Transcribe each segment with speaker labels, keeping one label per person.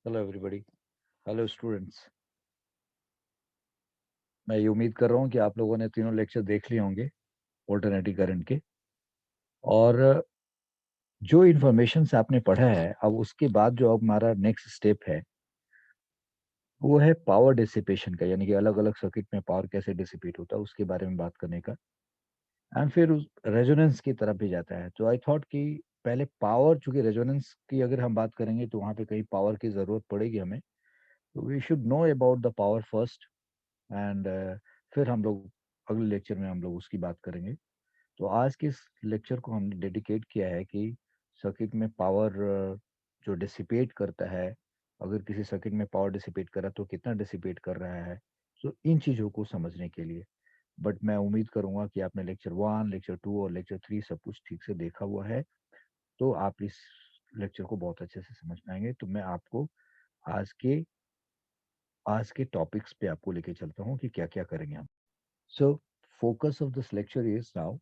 Speaker 1: Hello everybody. Hello students. मैं ये उम्मीद कर रहा हूँ कि आप लोगों ने तीनों लेक्चर देख लिए होंगे ऑल्टरनेटिव करंट के। और जो इन्फॉर्मेशन से आपने पढ़ा है, अब उसके बाद जो अब हमारा नेक्स्ट स्टेप है वो है पावर डिसिपेशन का, यानी कि अलग अलग सर्किट में पावर कैसे डिसिपेट होता है उसके बारे में बात करने का। एंड फिर उस रेजोनेंस की तरफ भी जाता है। तो आई थॉट कि पहले पावर, चूंकि रेजोनेंस की अगर हम बात करेंगे तो वहाँ पे कहीं पावर की ज़रूरत पड़ेगी हमें, तो we should know about the power first. And फिर हम लोग अगले लेक्चर में हम लोग उसकी बात करेंगे। तो आज के इस लेक्चर को हमने डेडिकेट किया है कि सर्किट में पावर जो डिसिपेट करता है, अगर किसी सर्किट में पावर डिसिपेट कर रहा है तो कितना डिसिपेट कर रहा है, तो इन चीज़ों को समझने के लिए। बट मैं उम्मीद करूंगा कि आपने लेक्चर 1, लेक्चर 2 और लेक्चर 3 सब कुछ ठीक से देखा हुआ है, तो आप इस लेक्चर को बहुत अच्छे से समझ पाएंगे। तो मैं आपको आज के आज के टॉपिक्स पे आपको लेके चलता हूँ कि क्या क्या करेंगे हम। So focus of this lecture is now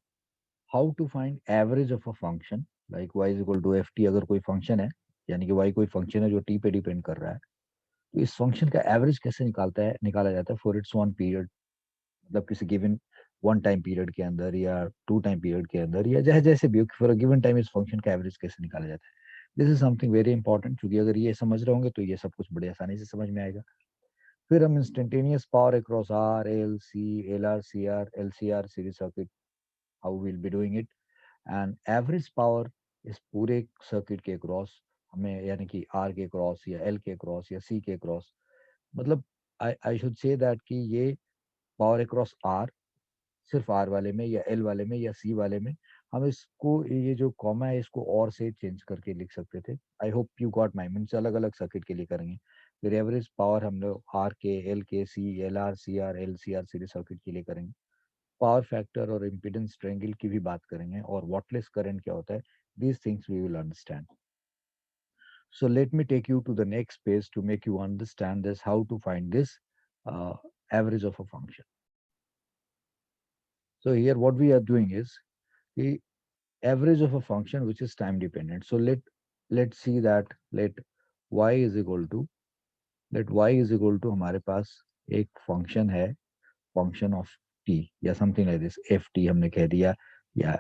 Speaker 1: how to find average of a function like y is equal to F T. अगर कोई फंक्शन है, यानी कि y कोई फंक्शन है जो t पे डिपेंड कर रहा है, तो इस फंक्शन का एवरेज कैसे निकाला जाता है फॉर इट्स वन पीरियड। मतलब किसी गिवन वन टाइम पीरियड के अंदर या टू टाइम पीरियड के अंदर, या जैसे जैसे भी हो, फॉर अ गिवन टाइम इस फंक्शन का एवरेज कैसे निकाला जाता है। This is something very important, क्योंकि अगर ये समझ रहे होंगे तो ये सब कुछ बड़ी आसानी से समझ में आएगा। फिर हम instantaneous power across R L C L R C R L C R series circuit, how will be doing it. And average power इस पूरे सर्किट के क्रॉस हमें, यानी कि आर के क्रॉस या एल के क्रॉस या सी के क्रॉस, मतलब आई आई शुड से दैट कि ये पावर अक्रॉस आर, सिर्फ आर वाले में या एल वाले में या सी वाले में, हम इसको ये जो कॉमा है इसको और से चेंज करके लिख सकते थे। आई hope you got my means अलग अलग सर्किट के लिए करेंगे। फिर एवरेज पावर हम लोग आर के एल के C L R C R L C R series circuit के लिए करेंगे। पावर फैक्टर और इम्पीडेंस ट्रायंगल की भी बात करेंगे, और वॉटलेस करंट क्या होता है, these things we will understand. So let me take you to the next page to make you understand this how to find this uh, average of a function. So here what we are doing is the average of a function which is time dependent. So let's see that let y is equal to, let y is equal to हमारे पास एक function है, function of t या something like this, F T हमने कह दिया, या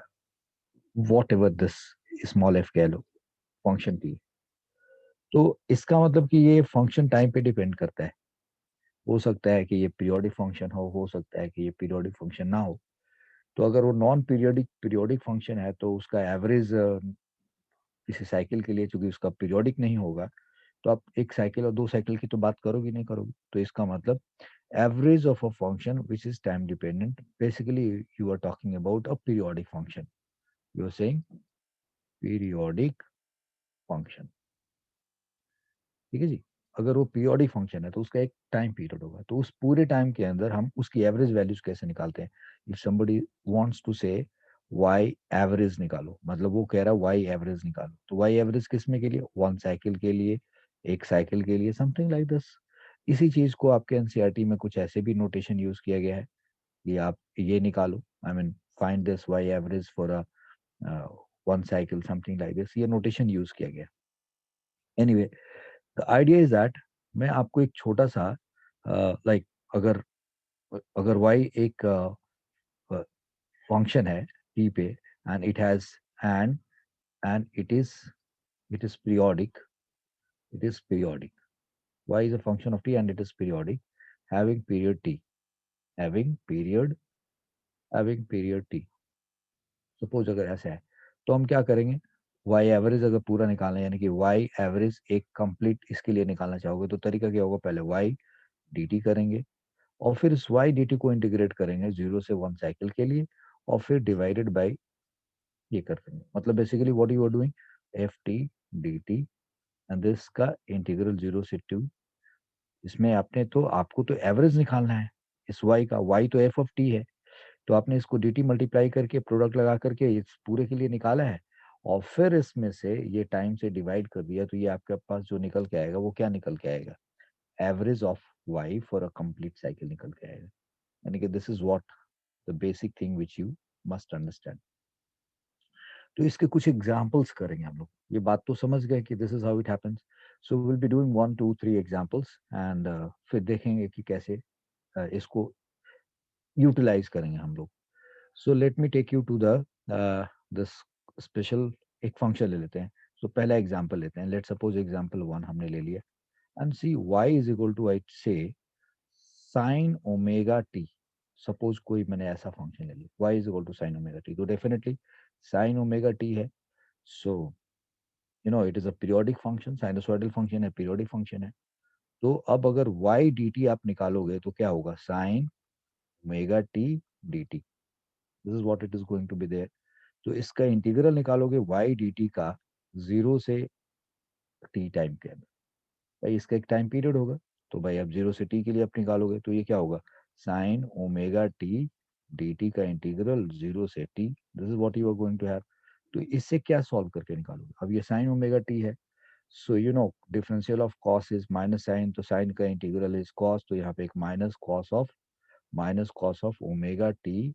Speaker 1: what ever this small F कह लो, function T. तो इसका मतलब कि ये फंक्शन टाइम पे डिपेंड करता है। हो सकता है कि ये पीरियोडिक फंक्शन हो सकता है कि ये पीरियोडिक फंक्शन ना हो। तो अगर वो नॉन पीरियोडिक पीरियोडिक फंक्शन है तो उसका एवरेज किसी साइकिल के लिए, चूंकि उसका पीरियोडिक नहीं होगा, तो आप एक साइकिल और दो साइकिल की तो बात करोगे नहीं करोगे। तो इसका मतलब average of a function which is time dependent, basically you are talking about a periodic function, you are saying periodic function. ठीक है जी। अगर वो पीरियोडिक फंक्शन है तो उसका एक टाइम पीरियड होगा, तो उस पूरे टाइम के अंदर हम उसकी एवरेज वैल्यूज कैसे निकालते हैं। इफ समबडी वांट्स टू से वाई एवरेज निकालो, मतलब वो कह रहा है वाई एवरेज निकालो, तो वाई एवरेज किस में के लिए, वन साइकिल के लिए, एक साइकिल के लिए, समथिंग लाइक दिस। इसी चीज को आपके एनसीईआरटी में कुछ ऐसे भी नोटेशन यूज किया गया है कि आप ये निकालो, I mean find this y average for a one cycle, something like this, ये नोटेशन यूज किया गया। Anyway, the idea is that मैं आपको एक छोटा सा लाइक अगर अगर y एक फंक्शन है t पे, and it has and and it is periodic, it is periodic, y is a function of t and it is periodic, having period t, having period having period t। Suppose अगर ऐसा है तो हम क्या करेंगे, y average अगर पूरा निकालना है, यानी कि y एवरेज एक कंप्लीट इसके लिए निकालना चाहोगे, तो तरीका क्या होगा, पहले y dt करेंगे और फिर इस y dt को इंटीग्रेट करेंगे 0 से 1 साइकिल के लिए, और फिर डिवाइडेड बाय ये कर देंगे। मतलब basically what you are doing, F T D T and this का इंटीग्रल 0 से 2। इसमें आपने तो आपको तो एवरेज निकालना है इस y का, y तो एफ ऑफ टी है, तो आपने इसको डी टी मल्टीप्लाई करके प्रोडक्ट लगा करके इस पूरे के लिए निकाला है, और फिर इसमें से ये टाइम से डिवाइड कर दिया, तो ये आपके पास जो निकल के आएगा वो क्या निकल के आएगा, average of y for a complete cycle निकल के आएगा। यानी कि this is what the basic thing which you must understand. तो इसके कुछ एग्जांपल्स करेंगे हम लोग। ये बात तो समझ गए कि this is how it happens. So will be doing 1 2 3 examples and फिर देखेंगे कि कैसे इसको यूटिलाइज करेंगे हम लोग. So let me take you to the this special. एक फंक्शन ले लेते हैं. सो पहला एग्जांपल लेते हैं. लेट सपोज एग्जांपल 1 हमने ले लिया and C y is equal to I से साइन ओमेगा टी. सपोज कोई मैंने ऐसा फंक्शन ले लिया y is equal to sine omega T, तो डेफिनेटली साइन ओमेगा टी है. So you know it is a periodic function, sinusoidal function है, periodic function है. तो अब अगर y dt आप निकालोगे तो क्या होगा? Sine omega T dt. This is what it is going to be there. तो इसका इंटीग्रल निकालोगे y dt का 0 से t टाइम के अंदर. भाई इसका एक टाइम पीरियड होगा, तो भाई अब 0 से t के लिए आप निकालोगे तो ये क्या होगा? साइन ओमेगा टी dt का इंटीग्रल 0 से t. This is what you are going to have. तो इससे क्या सॉल्व करके निकालोगे? अब ये साइन ओमेगा टी है. So you know differential of cos is minus sine, तो साइन का इंटीग्रल इज कॉस, तो यहाँ पे एक minus cos of omega T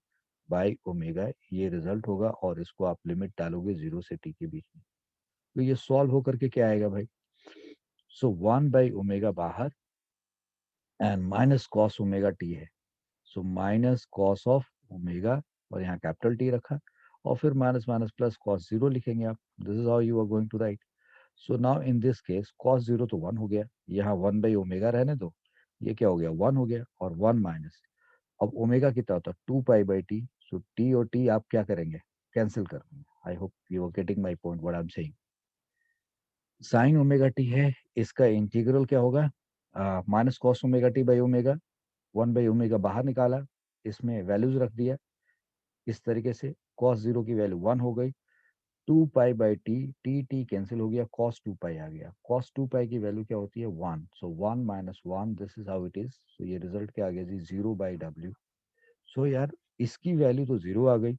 Speaker 1: by omega, ये रिजल्ट होगा. और इसको आप लिमिट डालोगे 0 से t के बीच में, तो ये सॉल्व होकर के क्या आएगा भाई? सो 1/ओमेगा बाहर and minus cos omega T है. So minus cos of omega, और यहाँ कैपिटल टी रखा, और फिर minus minus plus cos zero लिखेंगे आप. This is how you are going to write. So now in this case cos zero तो 1 हो गया, यहाँ 1/ओमेगा रहने दो, ये क्या हो गया? 1 हो गया, और 1 माइनस. अब ओमेगा कितना होता है? 2 pi by T. So T और टी आप क्या करेंगे? कैंसिल कर देंगे. I hope you are getting my point what I am saying. Sine omega T है, इसका इंटीग्रल क्या होगा? Minus cos omega T by omega. 1/ओमेगा बाहर निकाला, इसमें वैल्यूज रख दिया इस तरीके से. कॉस जीरो की वैल्यू 1 हो गई. 2 pi by T, T T cancel हो गया, कॉस 2 पाई आ गया. कॉस 2 पाई की वैल्यू क्या होती है? 1. So 1 - 1, this is how it is. So ये रिजल्ट क्या आ गया जी? 0/w. सो यार इसकी वैल्यू तो 0 आ गई.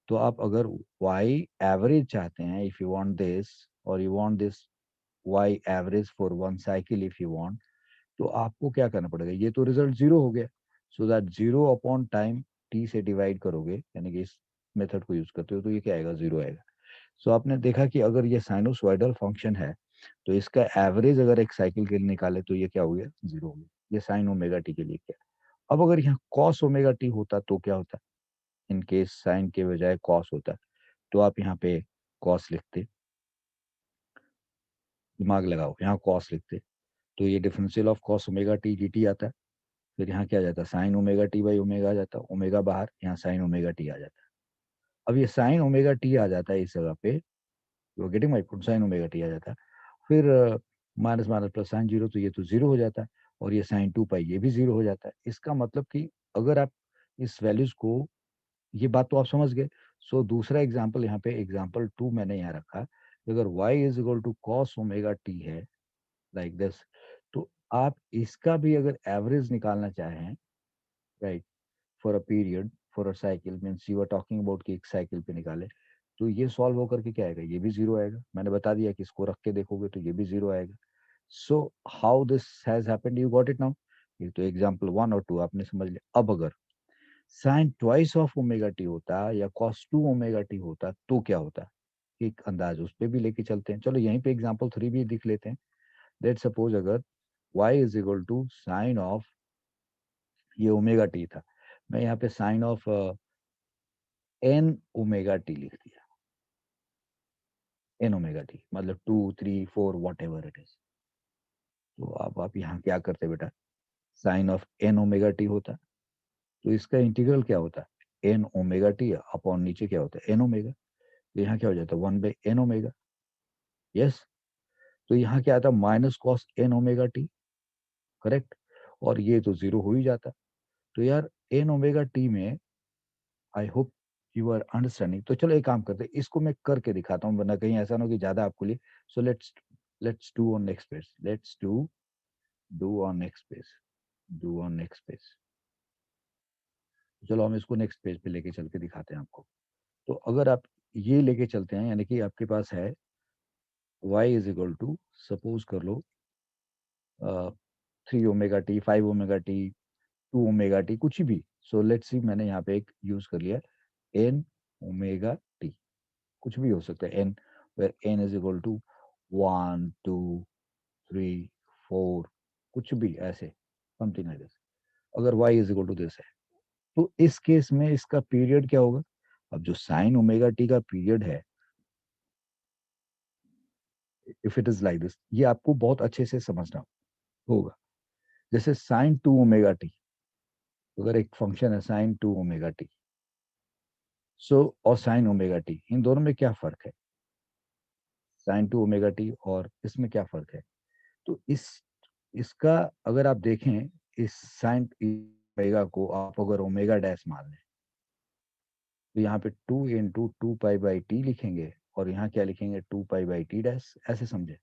Speaker 1: तो आप अगर y एवरेज चाहते हैं, इफ यू वांट दिस, और you want this y average for one cycle if you want, तो आपको क्या करना पड़ेगा? ये तो रिजल्ट 0 हो गया. सो दैट 0/टाइम t से डिवाइड करोगे, यानी कि इस मेथड को यूज करते हो, तो ये क्या आएगा? 0 आएगा. सो आपने देखा कि अगर ये साइनोसॉइडल फंक्शन है, तो इसका एवरेज अगर एक साइकिल के लिए निकाले तो ये क्या हो गया? 0 हो गया. ये साइन ओमेगा टी के लिए क्या. अब अगर यहाँ कॉस ओमेगा टी होता तो क्या होता? इन केस साइन के बजाय कॉस होता, तो आप यहाँ पे कॉस लिखते. दिमाग लगाओ, यहाँ कॉस लिखते, तो ये differential of cos omega T D T आता है. फिर यहाँ क्या आ जाता है? Sine omega T by omega आ जाता है. ओमेगा बाहर, यहाँ साइन ओमेगा टी आ जाता है. अब ये साइन ओमेगा टी आ जाता है इस जगह पे. You getting my point? Sine omega t आ जाता है. फिर minus minus plus sine zero, तो ये तो 0 हो जाता है. और ये साइन 2 पाई ये भी 0 हो जाता है. इसका मतलब कि अगर आप इस वैल्यूज को, ये बात तो आप समझ गए. सो दूसरा एग्जाम्पल यहाँ पे, एग्जाम्पल 2 मैंने यहाँ रखा. अगर y is equal to cos omega T है, लाइक दिस, तो आप इसका भी अगर एवरेज निकालना चाहें, right, for a period, for a cycle, means you are talking about कि एक साइकिल पे निकाले, तो ये सॉल्व होकर के क्या आएगा? ये भी 0 आएगा. मैंने बता दिया कि इसको रख के देखोगे तो ये भी 0 आएगा. So how this has happened, you got it now. ये तो एग्जाम्पल 1 और 2 आपने समझ लिया. अब अगर sine twice of omega T होता या कॉस 2 ओमेगा टी होता तो क्या होता? एक अंदाज उस पे भी लेके चलते हैं. चलो यहीं पे एग्जाम्पल 3 भी दिख लेते हैं. लेट सपोज अगर y is equal to sine of, ये ओमेगा टी था, मैं यहाँ पे sine of N omega T लिख दिया. एन ओमेगा टी मतलब 2 3 4 वॉट एवर इट इज. तो अब आप यहाँ क्या करते बेटा? Sine of N omega T होता, तो इसका इंटीग्रल क्या होता है? एन ओमेगा टी अपॉन नीचे क्या होता है? N omega. तो यहाँ क्या हो जाता है? 1/n omega. यस. तो यहाँ क्या आता है? Minus cos N omega T. Correct. और ये तो 0 हो ही जाता. तो यार एन ओमेगा टी में, I hope you are understanding. तो चलो एक काम करते हैं, इसको मैं करके दिखाता हूँ, वरना कहीं ऐसा ना हो कि ज्यादा आपको लिए. So let's do on next page. Let's do on next page. Do on next page. चलो हम इसको नेक्स्ट पेज पे लेके चल के दिखाते हैं आपको. तो अगर आप ये लेके चलते हैं, यानी कि आपके पास है y is equal to, suppose कर लो 3 omega T, 5 omega T, 2 omega T, कुछ भी. सो लेट्स सी, मैंने यहाँ पे एक यूज कर लिया एन ओमेगा टी. कुछ भी हो सकता है N, where N is equal to 1 2 3, 4, कुछ भी ऐसे समथिंग लाइक दिस, अगर y is equal to this है, तो इस केस में इसका पीरियड क्या होगा? अब जो साइन ओमेगा टी का पीरियड है, if it is like this, ये आपको बहुत अच्छे से समझना होगा। जैसे साइन टू ओमेगा टी, अगर एक फंक्शन है साइन टू ओमेगा टी, सो और साइन ओमेगा टी, इन दोनों में क्या फर्क है? साइन टू ओमेगा टी और इसमें क्या फर्क है? तो इसका अगर आप देखें, इस साइन ओमेगा को आप अगर ओमेगा डैश मान लें, तो यहाँ पे 2 × 2 पाई बाई टी लिखेंगे, और यहाँ क्या लिखेंगे? 2 पाई बाई टी डैश, ऐसे समझे।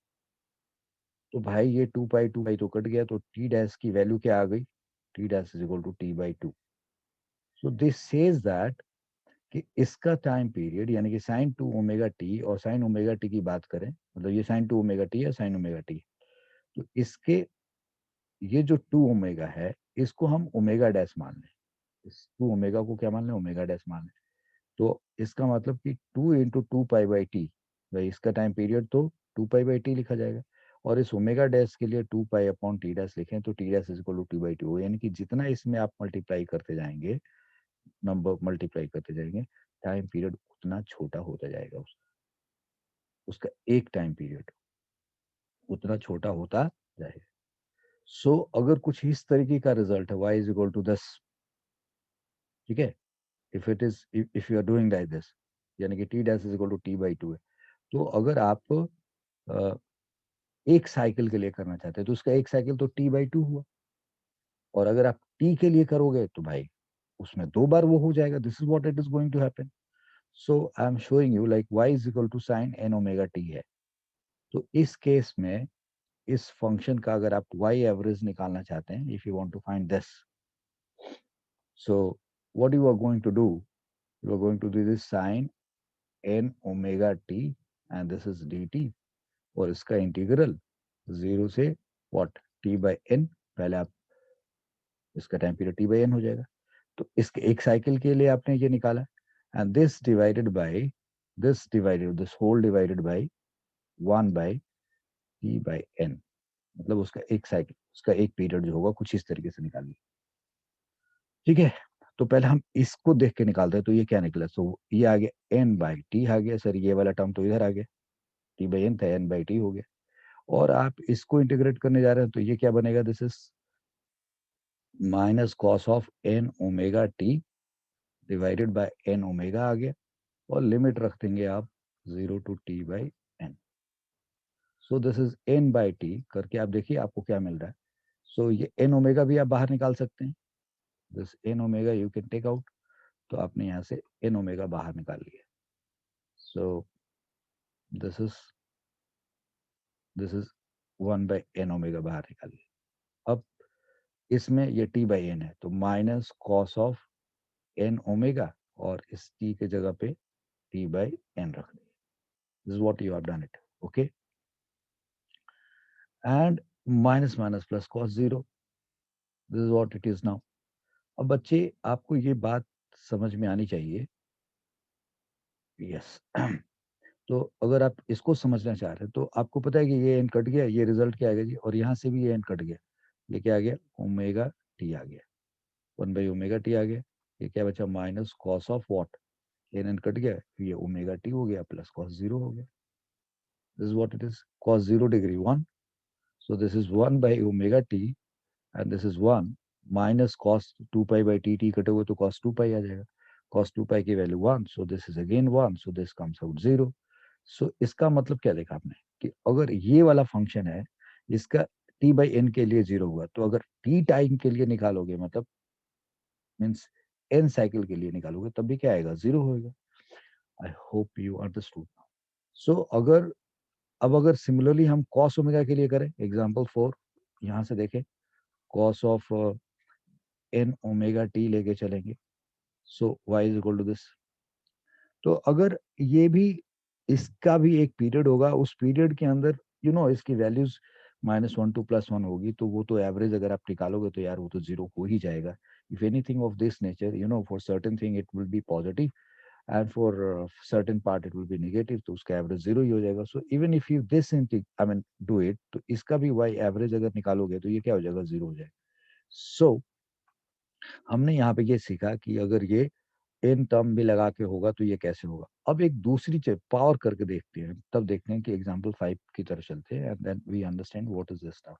Speaker 1: तो भाई ये 2 पाई तो कट गया, तो टी डैश की वैल्यू क्या आ गई? T dash is equal to टी/2। सो दिस सेज दैट कि इसका टाइम पीरियड, यानी कि साइन टू ओमेगा टी और साइन ओमेगा टी की बात करें, मतलब ये साइन टू ओमेगा टी है, साइन ओमेगा टी, तो इसके ये जो टू ओमेगा है, इसको हम ओमेगा डैश मान लें, इस टू ओमेगा को क्या मान लें? ओमेगा डैश मान लें। तो इसका मतलब कि 2 × 2 पाई बाई टी, भाई इसका टाइम पीरियड तो 2 पाई बाई टी लिखा जाएगा, और इस ओमेगा डैश के लिए 2 पाई/टी डैश लिखें, तो t dash is equal to टी/2, यानी कि जितना इसमें आप मल्टीप्लाई करते जाएंगे, नंबर मल्टीप्लाई करते जाएंगे, टाइम पीरियड उतना छोटा होता जाएगा, उसका एक टाइम पीरियड उतना छोटा होता जाएगा। सो अगर कुछ इस तरीके का रिजल्ट है, y इज इक्वल टू 10, ठीक है, if it is, if you are doing like this, यानी कि t dash is equal to टी/2 है, तो अगर आप एक साइकिल के लिए करना चाहते हैं, तो उसका एक साइकिल तो टी/2 हुआ, और अगर आप टी के लिए करोगे तो भाई उसमें दो बार वो हो जाएगा। This is what it is going to happen. So I am showing you like y is equal to sine N omega T है। तो इस केस में इस फंक्शन का अगर आप y एवरेज निकालना चाहते हैं, if you want to find this, so what you are going to do, you are going to do this sine N omega T and this is dt, और इसका इंटीग्रल 0 से what, t/n, पहले आप इसका time period t/n हो जाएगा। तो इसके एक साइकिल के लिए आपने ये निकाला, and this whole divided by 1/t/n, मतलब उसका एक साइकिल, उसका एक पीरियड जो होगा कुछ इस तरीके से निकालिए। ठीक है, तो पहले हम इसको देख के निकालते हैं, तो ये क्या निकला? तो ये आ गया n/t आ गया, सर ये वाला टर्म तो इधर आ गया, t/n था, n/t हो गया, और आप इसको इंटीग्रेट करने जा रहे हैं, तो ये क्या बनेगा? This is minus cos of N omega t divided by n omega आ गया, और लिमिट रख देंगे आप 0 to t/n। So this is n/t करके आप देखिए आपको क्या मिल रहा है। सो ये n ओमेगा भी आप बाहर निकाल सकते हैं, this n omega you can take out, तो आपने यहाँ से n ओमेगा बाहर निकाल लिया। So this is this is 1/n omega बाहर निकाल लिया। अब इसमें ये t/n है, तो minus cos of n omega, और इस t के जगह पे t/n रख दिया। This is what you have done it, okay, and minus minus plus cos 0, this is what it is now. अब बच्चे आपको ये बात समझ में आनी चाहिए, यस। तो अगर आप इसको समझना चाह रहे हैं, तो आपको पता है कि ये एन कट गया, ये रिजल्ट क्या आएगा जी, और यहाँ से भी ये एन कट गया, ये क्या आ गया? ओमेगा टी आ गया, 1/ओमेगा टी आ गया। ये क्या बचा? Minus cos of what, N N cut गया, ये ओमेगा टी हो गया, प्लस कॉस 0 हो गया। This is what it is, cos 0 degree 1, so this is 1/ओमेगा t, and this is 1 minus cos 2 पाई/टी, टी कटे हुए तो कॉस 2 पाई आ जाएगा, कॉस 2 पाई की value 1, so this is again 1, so this comes out 0। सो इसका मतलब क्या देखा आपने, कि अगर ये वाला फंक्शन है, इसका t/n के लिए 0 हुआ, तो अगर t टाइम के लिए निकालोगे, मतलब मीन्स n साइकिल के लिए निकालोगे, तब भी क्या आएगा? 0 होएगा। I hope you understood. So अगर सिमिलरली हम cos ओमेगा के लिए करें, एग्जांपल 4 यहाँ से देखें, cos of n omega t लेके चलेंगे, so y is equal to this. तो अगर ये भी, इसका भी एक पीरियड होगा, उस पीरियड के अंदर इसकी वैल्यूज -1 टू +1 होगी, तो वो तो एवरेज अगर आप निकालोगे तो यार वो तो 0 हो ही जाएगा। If anything of this nature, for certain thing it will be positive, and for certain part it will be negative, तो उसका एवरेज जीरो ही हो जाएगा. So even if you this I mean do it, तो इसका भी Y average अगर निकालोगे तो ये क्या हो जाएगा, जीरो हो जाएगा. सो हमने यहाँ पे ये सीखा कि अगर ये इन टर्म भी लगा के होगा तो ये कैसे होगा. अब एक दूसरी चीज पावर करके देखते हैं, तब देखते हैं कि एग्जांपल 5 की तरफ चलते हैं, and then we understand what is this stuff.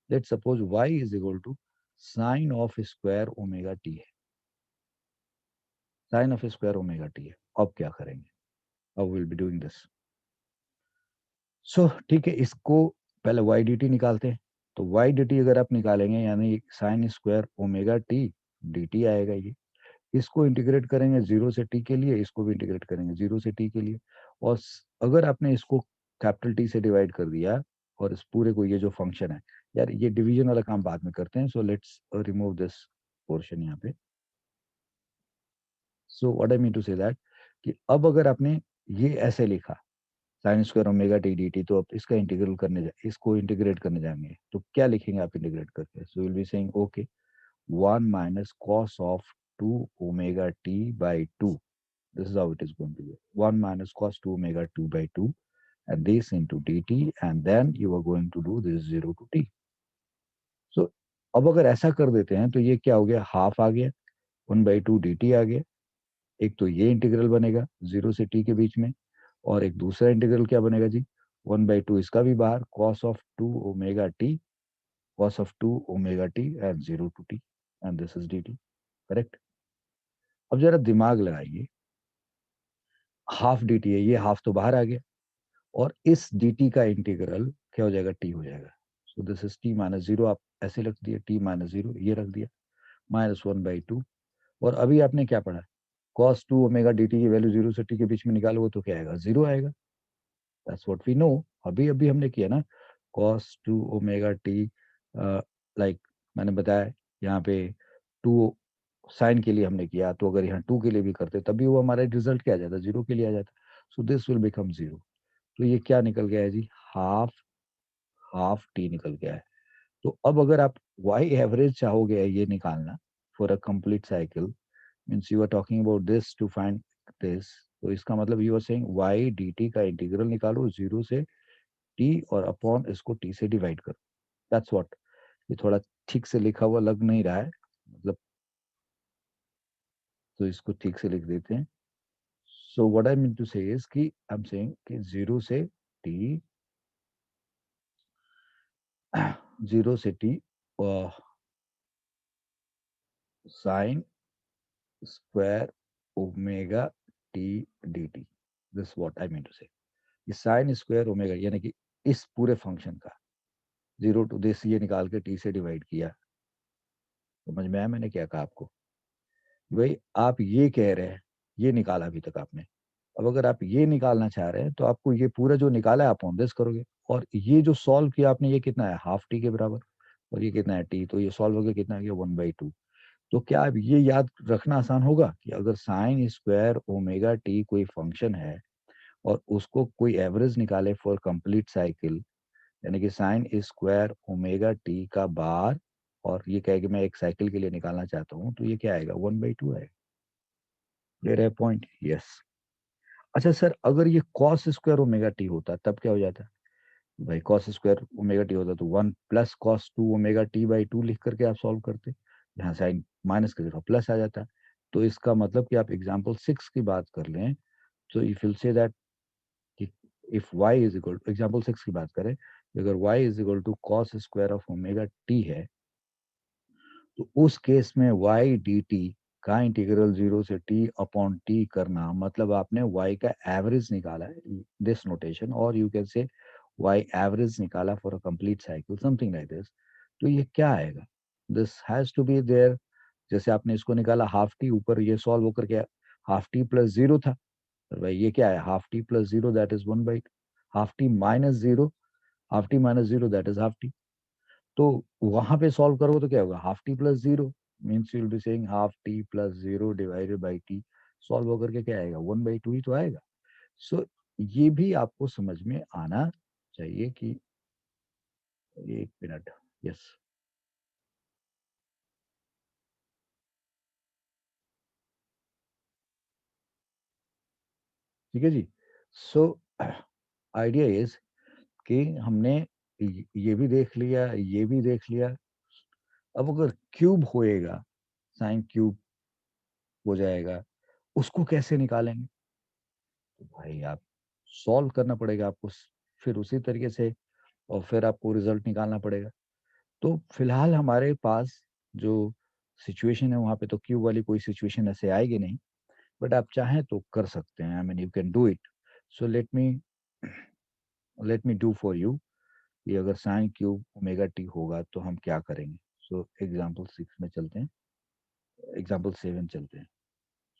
Speaker 1: Let's suppose y is equal to sine of square omega T है. Sine of square omega T है. अब क्या करेंगे, अब will be doing this. So ठीक है, इसको पहले वाई डी टी निकालते हैं. तो वाई डी टी अगर आप निकालेंगे यानी sign square omega T D T आएगा ये. इसको इंटीग्रेट करेंगे जीरो से टी के लिए, इसको भी इंटीग्रेट करेंगे जीरो से टी के लिए. और अगर आपने इसको कैपिटल टी से डिवाइड कर दिया और इस पूरे को, ये जो फंक्शन है, यार ये डिवीजन वाला काम बाद में करते हैं. So let's remove this portion यहाँ पे. So what I mean to say that कि अब अगर आपने ये ऐसे लिखा sine square omega T D T, तो आप इसका इंटीग्रल करने इसको इंटीग्रेट करने जाएंगे तो क्या लिखेंगे आप इंटीग्रेट करके. सो will be saying okay 1 minus cos of 2 omega t by 2. This is how it is going to be. 1 minus cos 2 omega 2 by 2 and this into dt, and then you are going to do this 0 to t. So अब अगर ऐसा कर देते हैं तो ये क्या हो गया, हाफ आ गया, 1/2 dt आ गया. एक तो ये इंटीग्रल बनेगा 0 से t के बीच में, और एक दूसरा इंटीग्रल क्या बनेगा जी, 1/2 इसका भी बाहर, cos of 2 omega t, cos of 2 omega t and 0 to t, and this is dt. Correct. अब जरा दिमाग लगाइए, हाफ डी टी है, ये हाफ तो बाहर आ गया, और इस डी टी का इंटीग्रल क्या हो जाएगा, टी हो जाएगा. सो this is T minus zero, आप ऐसे रख दिए, टी माइनस जीरो ये रख दिया, -1/2. और अभी आपने क्या पढ़ा, cos 2 ओमेगा डी टी की वैल्यू जीरो से टी के बीच में निकालोगे तो क्या आएगा, जीरो आएगा. That's what we know. अभी अभी हमने किया ना, cos 2 ओमेगा टी, लाइक मैंने बताया यहाँ पे 2 साइन के लिए हमने किया, तो अगर यहाँ 2 के लिए भी करते तभी वो हमारा रिजल्ट क्या आ जाता, जीरो के लिए आ जाता. So this will become zero. तो ये क्या निकल गया है जी, हाफ, हाफ टी निकल गया है. तो अब अगर आप वाई एवरेज चाहोगे ये निकालना for a complete cycle, means you are talking about this to find this, तो इसका मतलब you are saying Y D T का इंटीग्रल निकालो जीरो से टी, और अपॉन इसको टी से डिवाइड करो. That's what. ये थोड़ा ठीक से लिखा हुआ लग नहीं रहा है, मतलब, तो इसको ठीक से लिख देते हैं. So what I mean to say is कि आई एम सेइंग कि जीरो से टी, जीरो से T sine square omega T D T. This what I mean to say. ये साइन स्क्वायर ओमेगा यानी कि इस पूरे फंक्शन का जीरो टू दिस ये निकाल के टी से डिवाइड किया. समझ में आया मैंने क्या कहा आपको, भाई आप ये कह रहे हैं, ये निकाला अभी तक आपने. अब अगर आप ये निकालना चाह रहे हैं तो आपको ये पूरा जो निकाला है आप ऑन दिस करोगे, और ये जो सॉल्व किया आपने ये कितना है, हाफ टी के बराबर, और ये कितना है टी, तो ये सॉल्व हो गया कितना आ गया, 1/2. तो क्या अब ये याद रखना आसान होगा कि अगर साइन स्क्वायर ओमेगा टी कोई फंक्शन है और उसको कोई एवरेज निकाले फॉर कंप्लीट साइकिल, यानी कि साइन स्क्वायर ओमेगा टी का बार, और ये कहे कि मैं एक साइकिल के लिए निकालना चाहता हूँ, तो ये क्या आएगा, 1/2 आएगा. क्लियर है पॉइंट, यस. अच्छा सर, अगर ये कॉस स्क्वायर ओमेगा टी होता तब क्या हो जाता, भाई कॉस स्क्वायर ओमेगा टी होता तो 1 + cos 2 omega t/2 लिख करके आप सॉल्व करते, यहाँ साइन माइनस की जगह प्लस आ जाता. तो इसका मतलब कि आप एग्जाम्पल 6 की बात कर लें, तो if will say that if y is equal to, example 6 की बात करें, अगर y is equal to cos square of omega T है, तो उस केस में y डी टी का इंटीग्रल जीरो से टी अपॉन टी करना, मतलब आपने y का एवरेज निकाला है, दिस नोटेशन, और you can say y average निकाला for a complete cycle, something like this. तो ये क्या आएगा, this has to be there. जैसे आपने इसको निकाला हाफ टी, ऊपर ये सॉल्व होकर के हाफ टी प्लस जीरो था, तो भाई ये क्या है, half T plus zero that is 1/2. Half T minus zero, half T minus zero that is half T. तो वहां पे सॉल्व करोगे तो क्या होगा, half T plus zero, means you will be saying half T plus zero divided by T. Solve होकर के क्या आएगा, 1/2 ही तो आएगा. सो ये भी आपको समझ में आना चाहिए कि, एक मिनट, यस. ठीक है जी। सो आइडिया इज कि हमने ये भी देख लिया, ये भी देख लिया। अब अगर क्यूब होएगा, साइन क्यूब हो जाएगा, उसको कैसे निकालेंगे? तो भाई आप सॉल्व करना पड़ेगा आपको, फिर उसी तरीके से, और फिर आपको रिजल्ट निकालना पड़ेगा। तो फिलहाल हमारे पास जो सिचुएशन है वहां पे तो क्यूब वाली कोई सिचुएशन ऐसे आएगी नहीं, बट आप चाहें तो कर सकते हैं। I mean you can do it. So let me do for you कि अगर साइन क्यूब ओमेगा टी होगा तो हम क्या करेंगे। सो एग्जाम्पल 6 में चलते हैं, एग्जाम्पल 7 चलते हैं।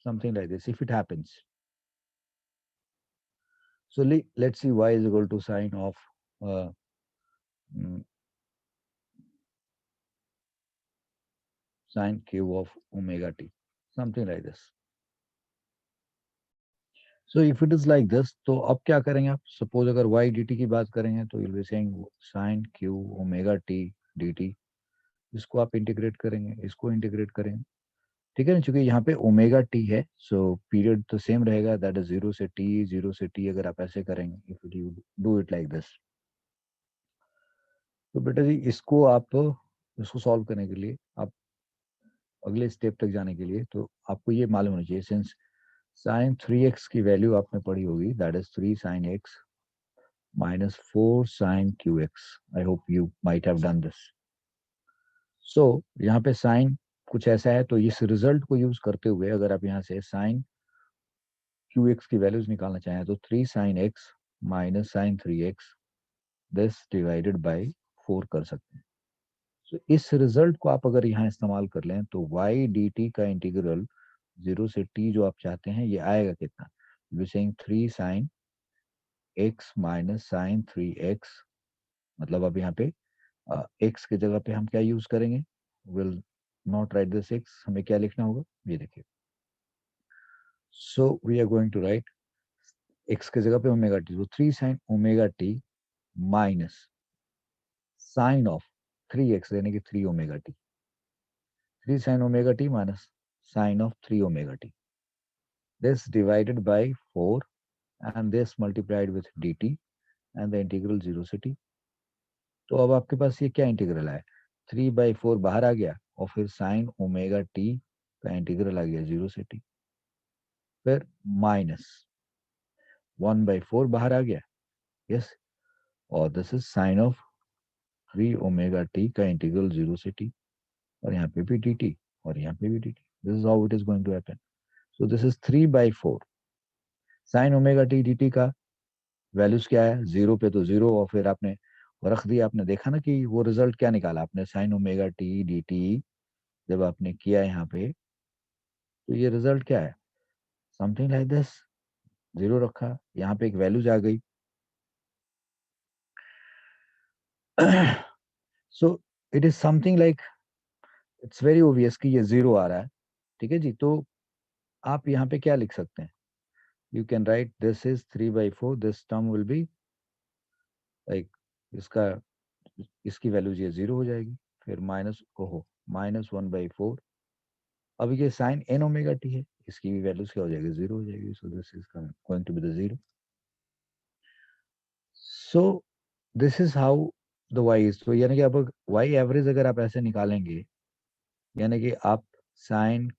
Speaker 1: Something like this, if it happens. So let's see y is equal to sine of uh, mm, sine cube of omega t, something like this. So if it is like this, तो अब क्या करेंगे आप? Suppose अगर y dt की बात करेंगे तो you'll be saying sin cube omega t dt, इसको आप इंटीग्रेट करेंगे, इसको इंटीग्रेट करेंगे, ठीक है ना। चूंकि यहाँ पे ओमेगा टी है, सो पीरियड तो सेम रहेगा, दैट इज 0 से t, 0 से t। अगर आप ऐसे करेंगे, if you do it like this, तो बेटा जी इसको सॉल्व करने के लिए आप अगले स्टेप तक जाने के लिए तो आपको ये मालूम होना चाहिए, सिंस साइन 3x की वैल्यू आपने पढ़ी होगी, that is 3 sin x minus 4 sin qx। I hope you might have done this. So यहाँ पे साइन कुछ ऐसा है, तो इस रिजल्ट को यूज करते हुए अगर आप यहाँ से साइन qx की वैल्यूज निकालना चाहें तो 3 sin x minus sin 3x this divided by 4 कर सकते हैं। तो इस रिजल्ट को आप अगर यहाँ इस्तेमाल कर लें तो y dt का इंटीग्रल 0 से t जो आप चाहते हैं ये आएगा कितना? You saying 3 sin x minus sin 3x, मतलब अब यहाँ पे x की जगह पे हम क्या यूज करेंगे? Will not write this x, हमें क्या लिखना होगा ये देखिए। So we are going to write x की जगह पे ओमेगा टी, तो 3 sin omega T minus sine of 3x यानी कि 3 omega T, 3 sin omega t minus sine of 3 omega t. This divided by 4 and this multiplied with dt and the integral 0 से t। तो अब आपके पास ये क्या integral है? 3/4 बाहर आ गया और फिर साइन ओमेगा टी का इंटीग्रल आ गया 0 से t, फिर माइनस 1/4 बाहर आ गया, यस, और this is sign of 3 omega T का इंटीग्रल 0 से t, और यहाँ पे भी dt और यहाँ पे भी dt। This is how it is going to happen. So this is 3/4 sine omega T D T का वैल्यूज क्या है? 0 पे तो 0, और फिर आपने रख दिया। आपने देखा ना कि वो रिजल्ट क्या निकाला आपने, sign omega T D T जब आपने किया यहाँ पे, तो ये रिजल्ट क्या है? समथिंग लाइक दिस, 0 रखा, यहाँ पे एक वैल्यूज आ गई। So it is something like, it's very obvious कि ये 0 आ रहा है, ठीक है जी। तो आप यहाँ पे क्या लिख सकते हैं? You can right this is 3/4, this term will be like, इसका इसकी वैल्यूज ये 0 हो जाएगी, फिर माइनस, ओहो, -1/4। अब ये साइन एन ओमेगा टी है, इसकी भी वैल्यूज क्या हो जाएगी? 0 हो जाएगी। So this is going to be the 0। So this is how the Y is. तो यानी कि अब वाई एवरेज अगर आप ऐसे निकालेंगे, यानी कि आप sine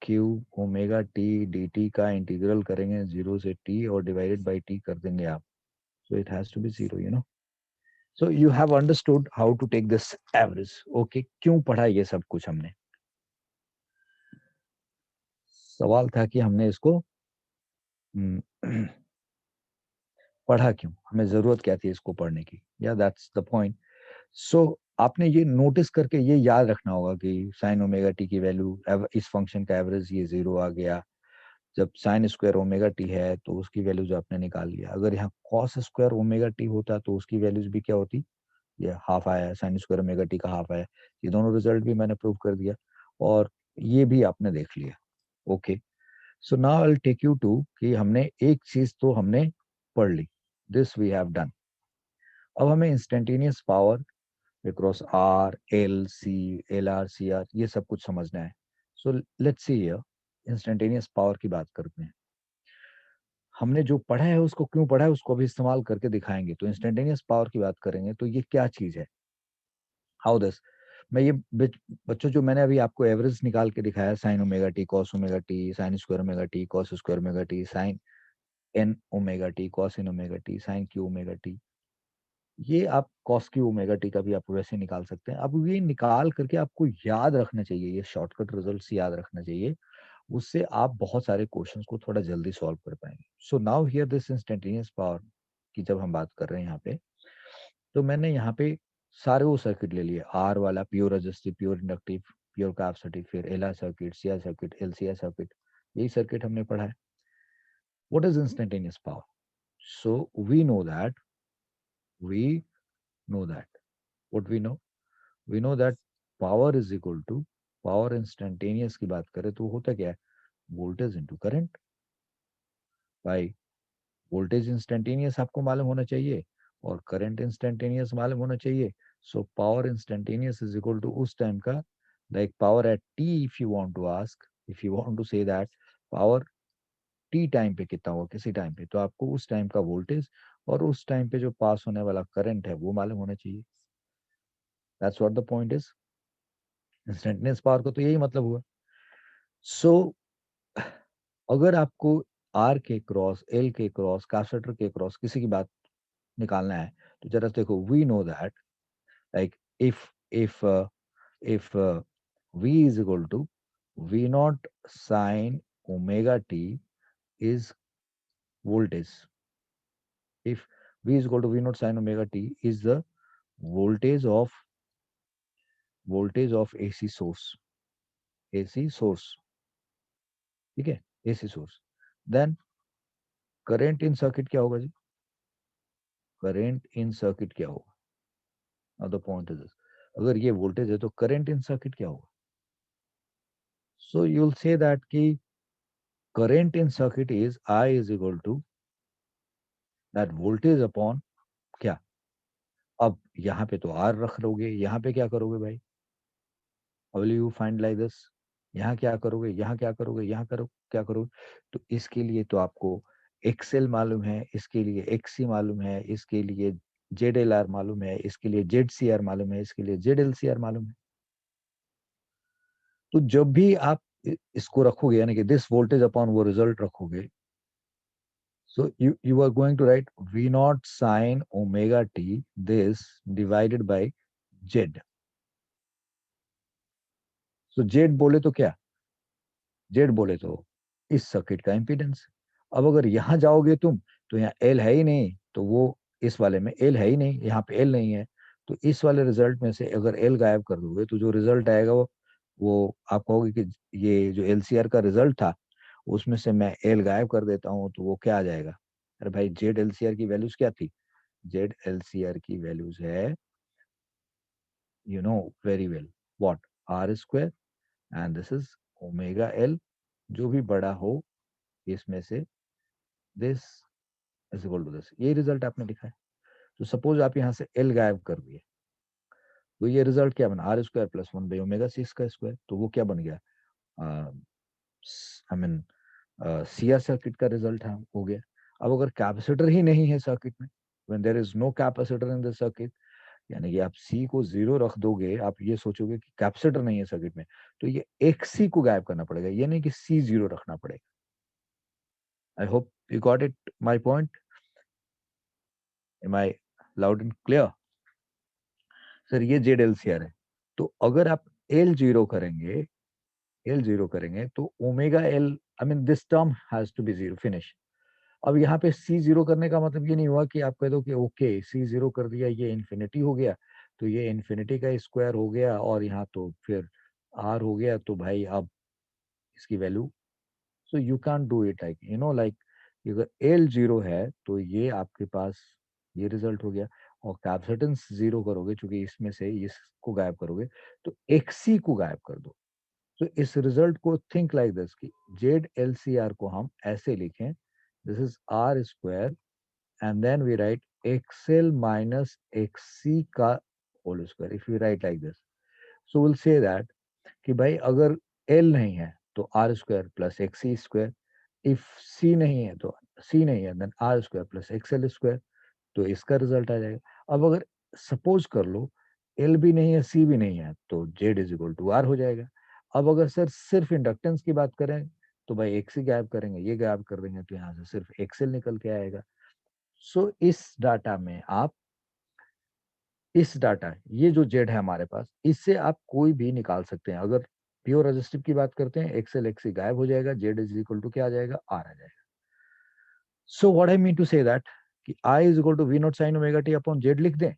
Speaker 1: Q omega T D T का इंटीग्रल करेंगे 0 से t और डिवाइडेड बाई t कर देंगे आप, so it has to be 0, you know. So you have understood how to take this average. Okay, क्यों पढ़ा ये सब कुछ हमने? सवाल था कि हमने इसको पढ़ा क्यों, हमें जरूरत क्या थी इसको पढ़ने की, या दैट्स द पॉइंट। सो आपने ये नोटिस करके ये याद रखना होगा कि साइन ओमेगा टी की वैल्यू, इस फंक्शन का एवरेज ये 0 आ गया। जब साइन स्क्वायर ओमेगा टी है तो उसकी वैल्यू जो आपने निकाल लिया, अगर यहाँ कॉस स्क्वायर ओमेगा टी होता तो उसकी वैल्यूज भी क्या होती? ये हाफ आया, साइन स्क्वायर ओमेगा टी का हाफ आया। ये दोनों रिजल्ट भी मैंने प्रूव कर दिया और ये भी आपने देख लिया। Okay, so now I will take you to कि हमने एक चीज तो हमने पढ़ ली, दिस वी हैव डन। अब हमें instantaneous power across R L C L R C R ये सब कुछ समझना है। So let's see here, instantaneous power की बात करते हैं। हमने जो पढ़ा है उसको क्यों पढ़ा है उसको अभी इस्तेमाल करके दिखाएंगे। तो इंस्टेंटेनियस पावर की बात करेंगे तो ये क्या चीज है, हाउ दिस। मैं ये बच्चों जो मैंने अभी आपको एवरेज निकाल के दिखाया, sine omega T, cos omega T, sine square omega T, cos square omega T, sine N omega T, cos N omega T, sine Q omega T, ये आप कॉस क्यू ओमेगा टी का भी आप वैसे निकाल सकते हैं। अब ये निकाल करके आपको याद रखना चाहिए, ये शॉर्टकट रिजल्ट्स याद रखना चाहिए, उससे आप बहुत सारे क्वेश्चंस को थोड़ा जल्दी सॉल्व कर पाएंगे। So now here this instantaneous power की जब हम बात कर रहे हैं यहाँ पे, तो मैंने यहाँ पे सारे वो सर्किट ले लिए, आर वाला pure resistive, pure inductive, pure capacitive, फिर L R circuit, C R circuit, L C R circuit, यही सर्किट हमने पढ़ा है। What is instantaneous power? So we know that, we know that what we know that power is equal to, power instantaneous की बात करें तो होता क्या है, वोल्टेज इनटू करंट। भाई वोल्टेज इंस्टेंटेनियस आपको मालूम होना चाहिए और करंट इंस्टेंटेनियस मालूम होना चाहिए। So power instantaneous is equal to उस टाइम का, like power at T, if you want to ask, if you want to say that power T time पे कितना होगा किसी टाइम पे, तो आपको उस टाइम का वोल्टेज और उस टाइम पे जो पास होने वाला करंट है वो मालूम होना चाहिए। That's what the point is. Instantaneous power को तो यही मतलब हुआ। सो अगर आपको आर के क्रॉस, एल के क्रॉस, कैपेसिटर के क्रॉस किसी की बात निकालना है, तो जरा देखो, we know that, like if if uh, if v is equal to v naught sine omega t is voltage, if v is equal to v naught sine omega t is the voltage of AC source, AC source, ठीक है, AC source, then current in circuit क्या होगा जी, current in circuit क्या होगा? now the point is this, अगर ये voltage है तो current in circuit क्या होगा? so you'll say that कि current in circuit is I is equal to that voltage upon क्या। अब यहाँ पे तो आर रख लोगे, यहाँ पे क्या करोगे भाई, will you find like this, यहाँ क्या करोगे, यहाँ क्या करोगे, यहाँ करो क्या करोगे। तो इसके लिए तो आपको एक्सएल मालूम है, इसके लिए एक्सी मालूम है, इसके लिए जेड एल आर मालूम है, इसके लिए जेड सी आर मालूम है, इसके लिए जेड एल सी आर मालूम है। तो जब भी आप इसको रखोगे, यानी कि दिस वोल्टेज अपॉन वो रिजल्ट रखोगे, so you are going to write V naught sine omega t this divided by Z. So Z बोले तो क्या, Z बोले तो इस सर्किट का इम्पीडेंस। अब अगर यहाँ जाओगे तुम तो यहाँ L है ही नहीं, तो वो इस वाले में L है ही नहीं, यहाँ पे L नहीं है, तो इस वाले रिजल्ट में से अगर L गायब कर दोगे तो जो रिजल्ट आएगा वो आप कहोगे कि ये जो LCR का रिजल्ट था उसमें से मैं L गायब कर देता हूँ तो वो क्या आ जाएगा। अरे भाई जेड एलसीआर की वैल्यूज क्या थी, जेड एलसीआर की वैल्यूज है, you know very well what, R square and this is omega L, जो भी बड़ा हो इसमें से, this is equal to this, ये रिजल्ट आपने लिखा है। तो सपोज आप यहाँ से एल गायब कर दिए तो ये रिजल्ट क्या बना, R square plus one by omega C का स्क्वायर, तो वो क्या बन गया, I mean C R circuit का रिजल्ट हो गया। अब अगर कैपेसिटर ही नहीं है सर्किट में, when there is no capacitor in the circuit, यानी कि आप सी को जीरो रख दोगे, आप ये सोचोगे कि कैपेसिटर नहीं है सर्किट में, तो ये एक सी को गायब करना पड़ेगा, ये नहीं कि सी जीरो रखना पड़ेगा। I hope you got it my point, am I loud and clear. Sir ये जेड एल सी आर है, तो अगर आप एल जीरो करेंगे, एल जीरो करेंगे तो omega L, I mean this term has to be zero, finish. अब यहाँ पे सी जीरो करने का मतलब ये नहीं हुआ कि आप कह दो कि ओके सी जीरो कर दिया ये इन्फिनिटी हो गया, तो ये इन्फिनिटी का स्क्वायर हो गया और यहाँ तो फिर आर हो गया, तो भाई अब इसकी value, so you can do it like like अगर एल जीरो है तो ये आपके पास ये रिजल्ट हो गया, और कैपेसिटेंस जीरो करोगे चूंकि इसमें से इसको गायब करोगे तो एक्सी को गायब कर दो। तो इस रिजल्ट को थिंक लाइक दिस कि जेड एल सी आर को हम ऐसे लिखें, this is R square and then we write xl minus xc का whole square, if we write like this, so we'll say that कि भाई अगर l नहीं है तो R square plus X C square, if C नहीं है तो सी नहीं है then R square plus X L square, तो इसका रिजल्ट आ जाएगा। अब अगर सपोज कर लो एल भी नहीं है सी भी नहीं है तो Z is equal to R हो जाएगा। अब अगर सर सिर्फ इंडक्टेंस की बात करें तो भाई एक्स ही गायब करेंगे, ये गायब कर देंगे तो यहाँ से सिर्फ एक्सएल निकल के आएगा। सो इस डाटा में आप इस डाटा ये जो जेड है हमारे पास इससे आप कोई भी निकाल सकते हैं। अगर प्योर रेजिस्टिव की बात करते हैं एक्सएल एक्सी गायब हो जाएगा, जेड इज इक्वल टू क्या आ जाएगा, आर आ जाएगा। So what I mean to say that कि I is equal to V not sine omega t upon Z लिख दें,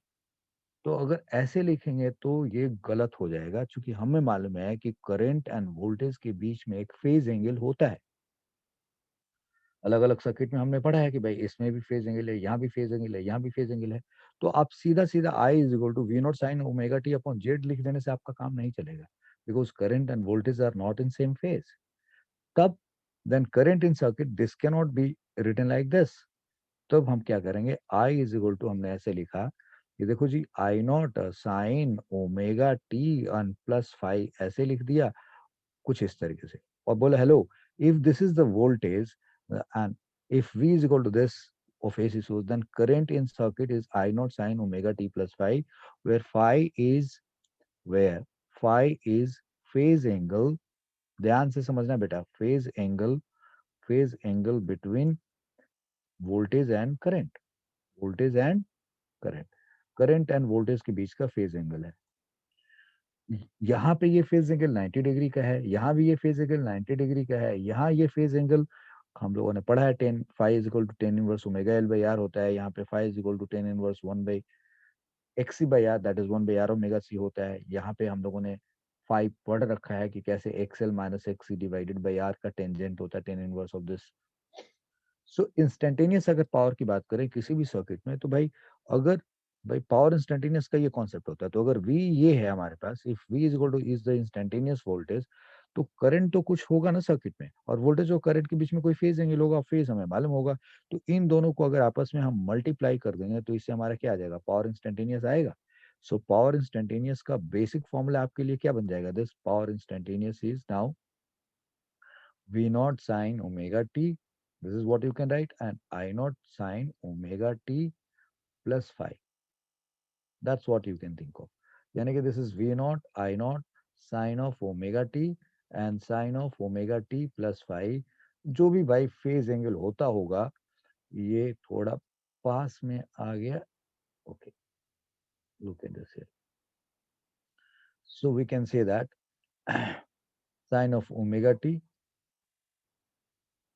Speaker 1: तो अगर ऐसे लिखेंगे तो ये गलत हो जाएगा, क्योंकि हमें मालूम है कि करंट एंड वोल्टेज के बीच में एक फेज एंगल होता है। अलग अलग सर्किट में हमने पढ़ा है कि भाई इसमें भी फेज एंगल है, यहाँ भी फेज एंगल है, यहाँ भी फेज एंगल है। तो आप सीधा सीधा I is equal to V not sine omega t upon Z लिख देने से आपका काम नहीं चलेगा, because current and voltage are not in same phase. तब then current in circuit this can not be written like this. तब हम क्या करेंगे, आई इज इक्वल टू हमने ऐसे लिखा कि देखो जी I not sine omega t अन प्लस फाइव ऐसे लिख दिया कुछ इस तरीके से, और बोला hello if this is the voltage and if v is equal to this of AC source then current in circuit is I naught sin omega t plus phi where where phi is phase angle। ध्यान से समझना बेटा, phase angle between voltage and current, voltage and current, current and voltage के बीच का phase angle है। यहाँ पे ये फेज एंगल 90 डिग्री का है, यहाँ भी ये फेज एंगल 90 डिग्री का है, यहाँ ये फेज एंगल हम लोगों ने पढ़ा है 10 five is equal to 10 inverse omega L by R होता है, यहाँ पे five is equal to 10 inverse 1 by X C by R that is 1 by R omega C होता है। यहाँ पे हम लोगों ने फाइव पढ़ रखा है कि कैसे X L minus X C divided by R का टेंजेंट होता है 10 inverse of this. So instantaneous अगर पावर की बात करें किसी भी सर्किट में तो भाई अगर भाई पावर इंस्टेंटेनियस का ये कॉन्सेप्ट होता है, तो अगर V ये है हमारे पास, if V is equal to is the instantaneous voltage, तो करंट तो कुछ होगा ना सर्किट में, और वोल्टेज और करंट के बीच में कोई फेज एंगल होगा, फेज हमें मालूम होगा। तो इन दोनों को अगर आपस में हम मल्टीप्लाई कर देंगे तो इससे हमारा क्या आ जाएगा, पावर इंस्टेंटेनियस आएगा। सो पावर इंस्टेंटेनियस का बेसिक फॉर्मूला आपके लिए क्या बन जाएगा, this power instantaneous is now V naught sine omega t. This is what you can write, and I naught sine omega t plus phi. That's what you can think of. यानी कि this is V naught I naught sine of omega t and sine of omega t plus phi। जो भी भाई phase angle होता होगा, ये थोड़ा पास में आ गया। Okay, look at this here. So we can say that sine of omega t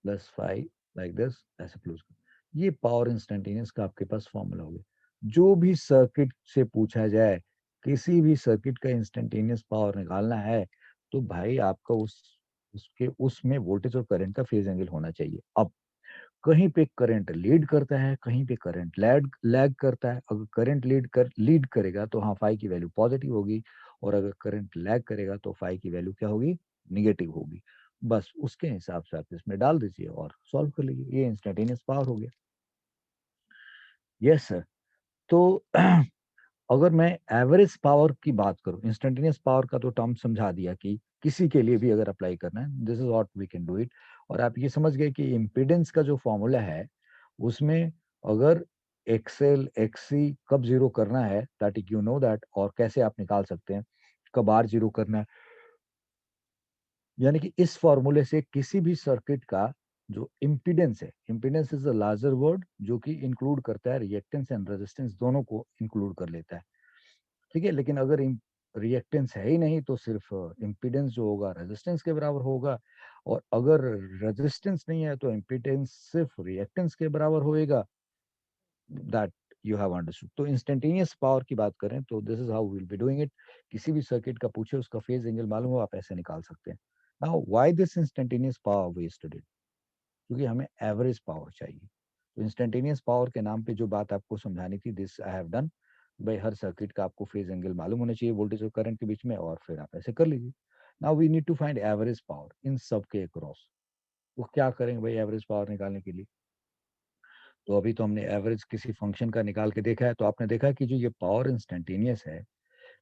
Speaker 1: plus five like this, ऐसे क्लोज कर। ये पावर इंस्टेंटेनियस का आपके पास फॉर्मूला हो गया। जो भी सर्किट से पूछा जाए, किसी भी सर्किट का इंस्टेंटेनियस पावर निकालना है तो भाई आपका उसके उसमें वोल्टेज और करंट का फेज एंगल होना चाहिए। अब कहीं पे करंट लीड करता है, कहीं पे करंट लैग करता है। अगर करंट लीड करेगा तो हाँ फाई की वैल्यू पॉजिटिव होगी, और अगर करंट लैग करेगा तो फाई की वैल्यू क्या होगी, निगेटिव होगी। बस उसके हिसाब से आप इसमें डाल दीजिए और सॉल्व कर लीजिए, ये इंस्टेंटेनियस पावर हो गया। Yes sir. तो अगर मैं एवरेज पावर की बात करूं, इंस्टेंटेनियस पावर का तो टर्म समझा दिया कि किसी के लिए भी अगर अप्लाई करना है this is what we can do it. और आप ये समझ गए कि इम्पीडेंस का जो फॉर्मूला है उसमें अगर एक्सएल एक्ससी कब जीरो करना है दैट यू नो दैट, और कैसे आप निकाल सकते हैं कब आर जीरो करना है। यानी कि इस फॉर्मूले से किसी भी सर्किट का जो इम्पीडेंस है, impedance is the larger word जो कि इंक्लूड करता है रिएक्टेंस एंड रेजिस्टेंस, दोनों को इंक्लूड कर लेता है। ठीक है, लेकिन अगर रिएक्टेंस है ही नहीं तो सिर्फ इम्पीडेंस जो होगा रेजिस्टेंस के बराबर होगा, और अगर रेजिस्टेंस नहीं है तो इम्पीडेंस सिर्फ रिएक्टेंस के बराबर होएगा। That you have understood. तो इंस्टेंटेनियस पावर की बात करें तो this is how will be doing it. किसी भी सर्किट का पूछे उसका फेज एंगल मालूम हो आप ऐसे निकाल सकते हैं। Now why this instantaneous power we studied, क्योंकि हमें एवरेज पावर चाहिए। तो इंस्टेंटेनियस पावर के नाम पे जो बात आपको समझानी थी दिस आई हैव डन। भाई हर सर्किट का आपको फेज एंगल मालूम होना चाहिए वोल्टेज और करंट के बीच में, और फिर आप ऐसे कर लीजिए। Now we need to find average power इन सब के अक्रॉस। वो क्या करेंगे भाई एवरेज पावर निकालने के लिए, तो अभी तो हमने एवरेज किसी फंक्शन का निकाल के देखा है, तो आपने देखा कि जो ये पावर इंस्टेंटेनियस है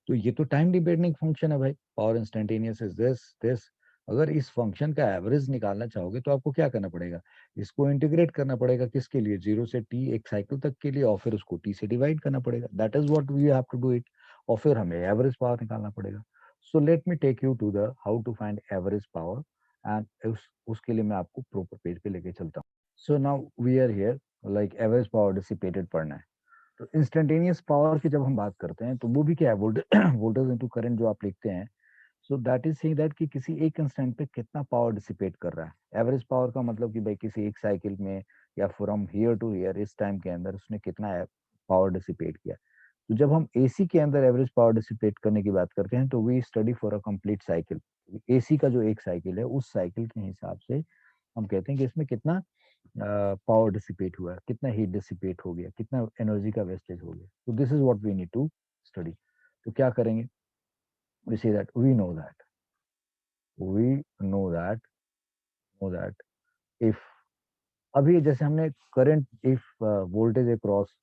Speaker 1: तो ये तो टाइम डिपेंडिंग फंक्शन है भाई, power instantaneous is this this. अगर इस फंक्शन का एवरेज निकालना चाहोगे तो आपको क्या करना पड़ेगा, इसको इंटीग्रेट करना पड़ेगा किसके लिए, 0 से t एक साइकिल तक के लिए, और फिर उसको t से डिवाइड करना पड़ेगा, that is what we have to do it, और फिर हमें एवरेज पावर निकालना पड़ेगा. So let me take you to the how to find average power, and उसके लिए मैं आपको प्रॉपर पेज पे लेके चलता हूँ. So now we are here, like average power dissipated पढ़ना है. तो इंस्टेंटेनियस पावर की जब हम बात करते हैं तो वो भी क्या है, वोल्टेज वोल्टेज इनटू करंट जो आप लिखते हैं. सो दैट इज सेइंग दैट कि किसी एक इंस्टेंट पे कितना पावर डिसिपेट कर रहा है. एवरेज पावर का मतलब कि भाई किसी एक साइकिल में या फ्रॉम हियर टू हियर इस टाइम के अंदर उसने कितना पावर डिसिपेट किया. तो जब हम एसी के अंदर एवरेज पावर डिसिपेट करने की बात करते हैं तो we study for a complete cycle. AC का जो एक साइकिल है उस साइकिल के हिसाब से हम कहते हैं कि इसमें कितना पावर डिसिपेट हुआ है, कितना हीट डिसिपेट हो गया, कितना एनर्जी का वेस्टेज हो गया. तो this is what we need to study. तो क्या करेंगे, we say that we know that, we know that if, अभी जैसे हमने current if voltage across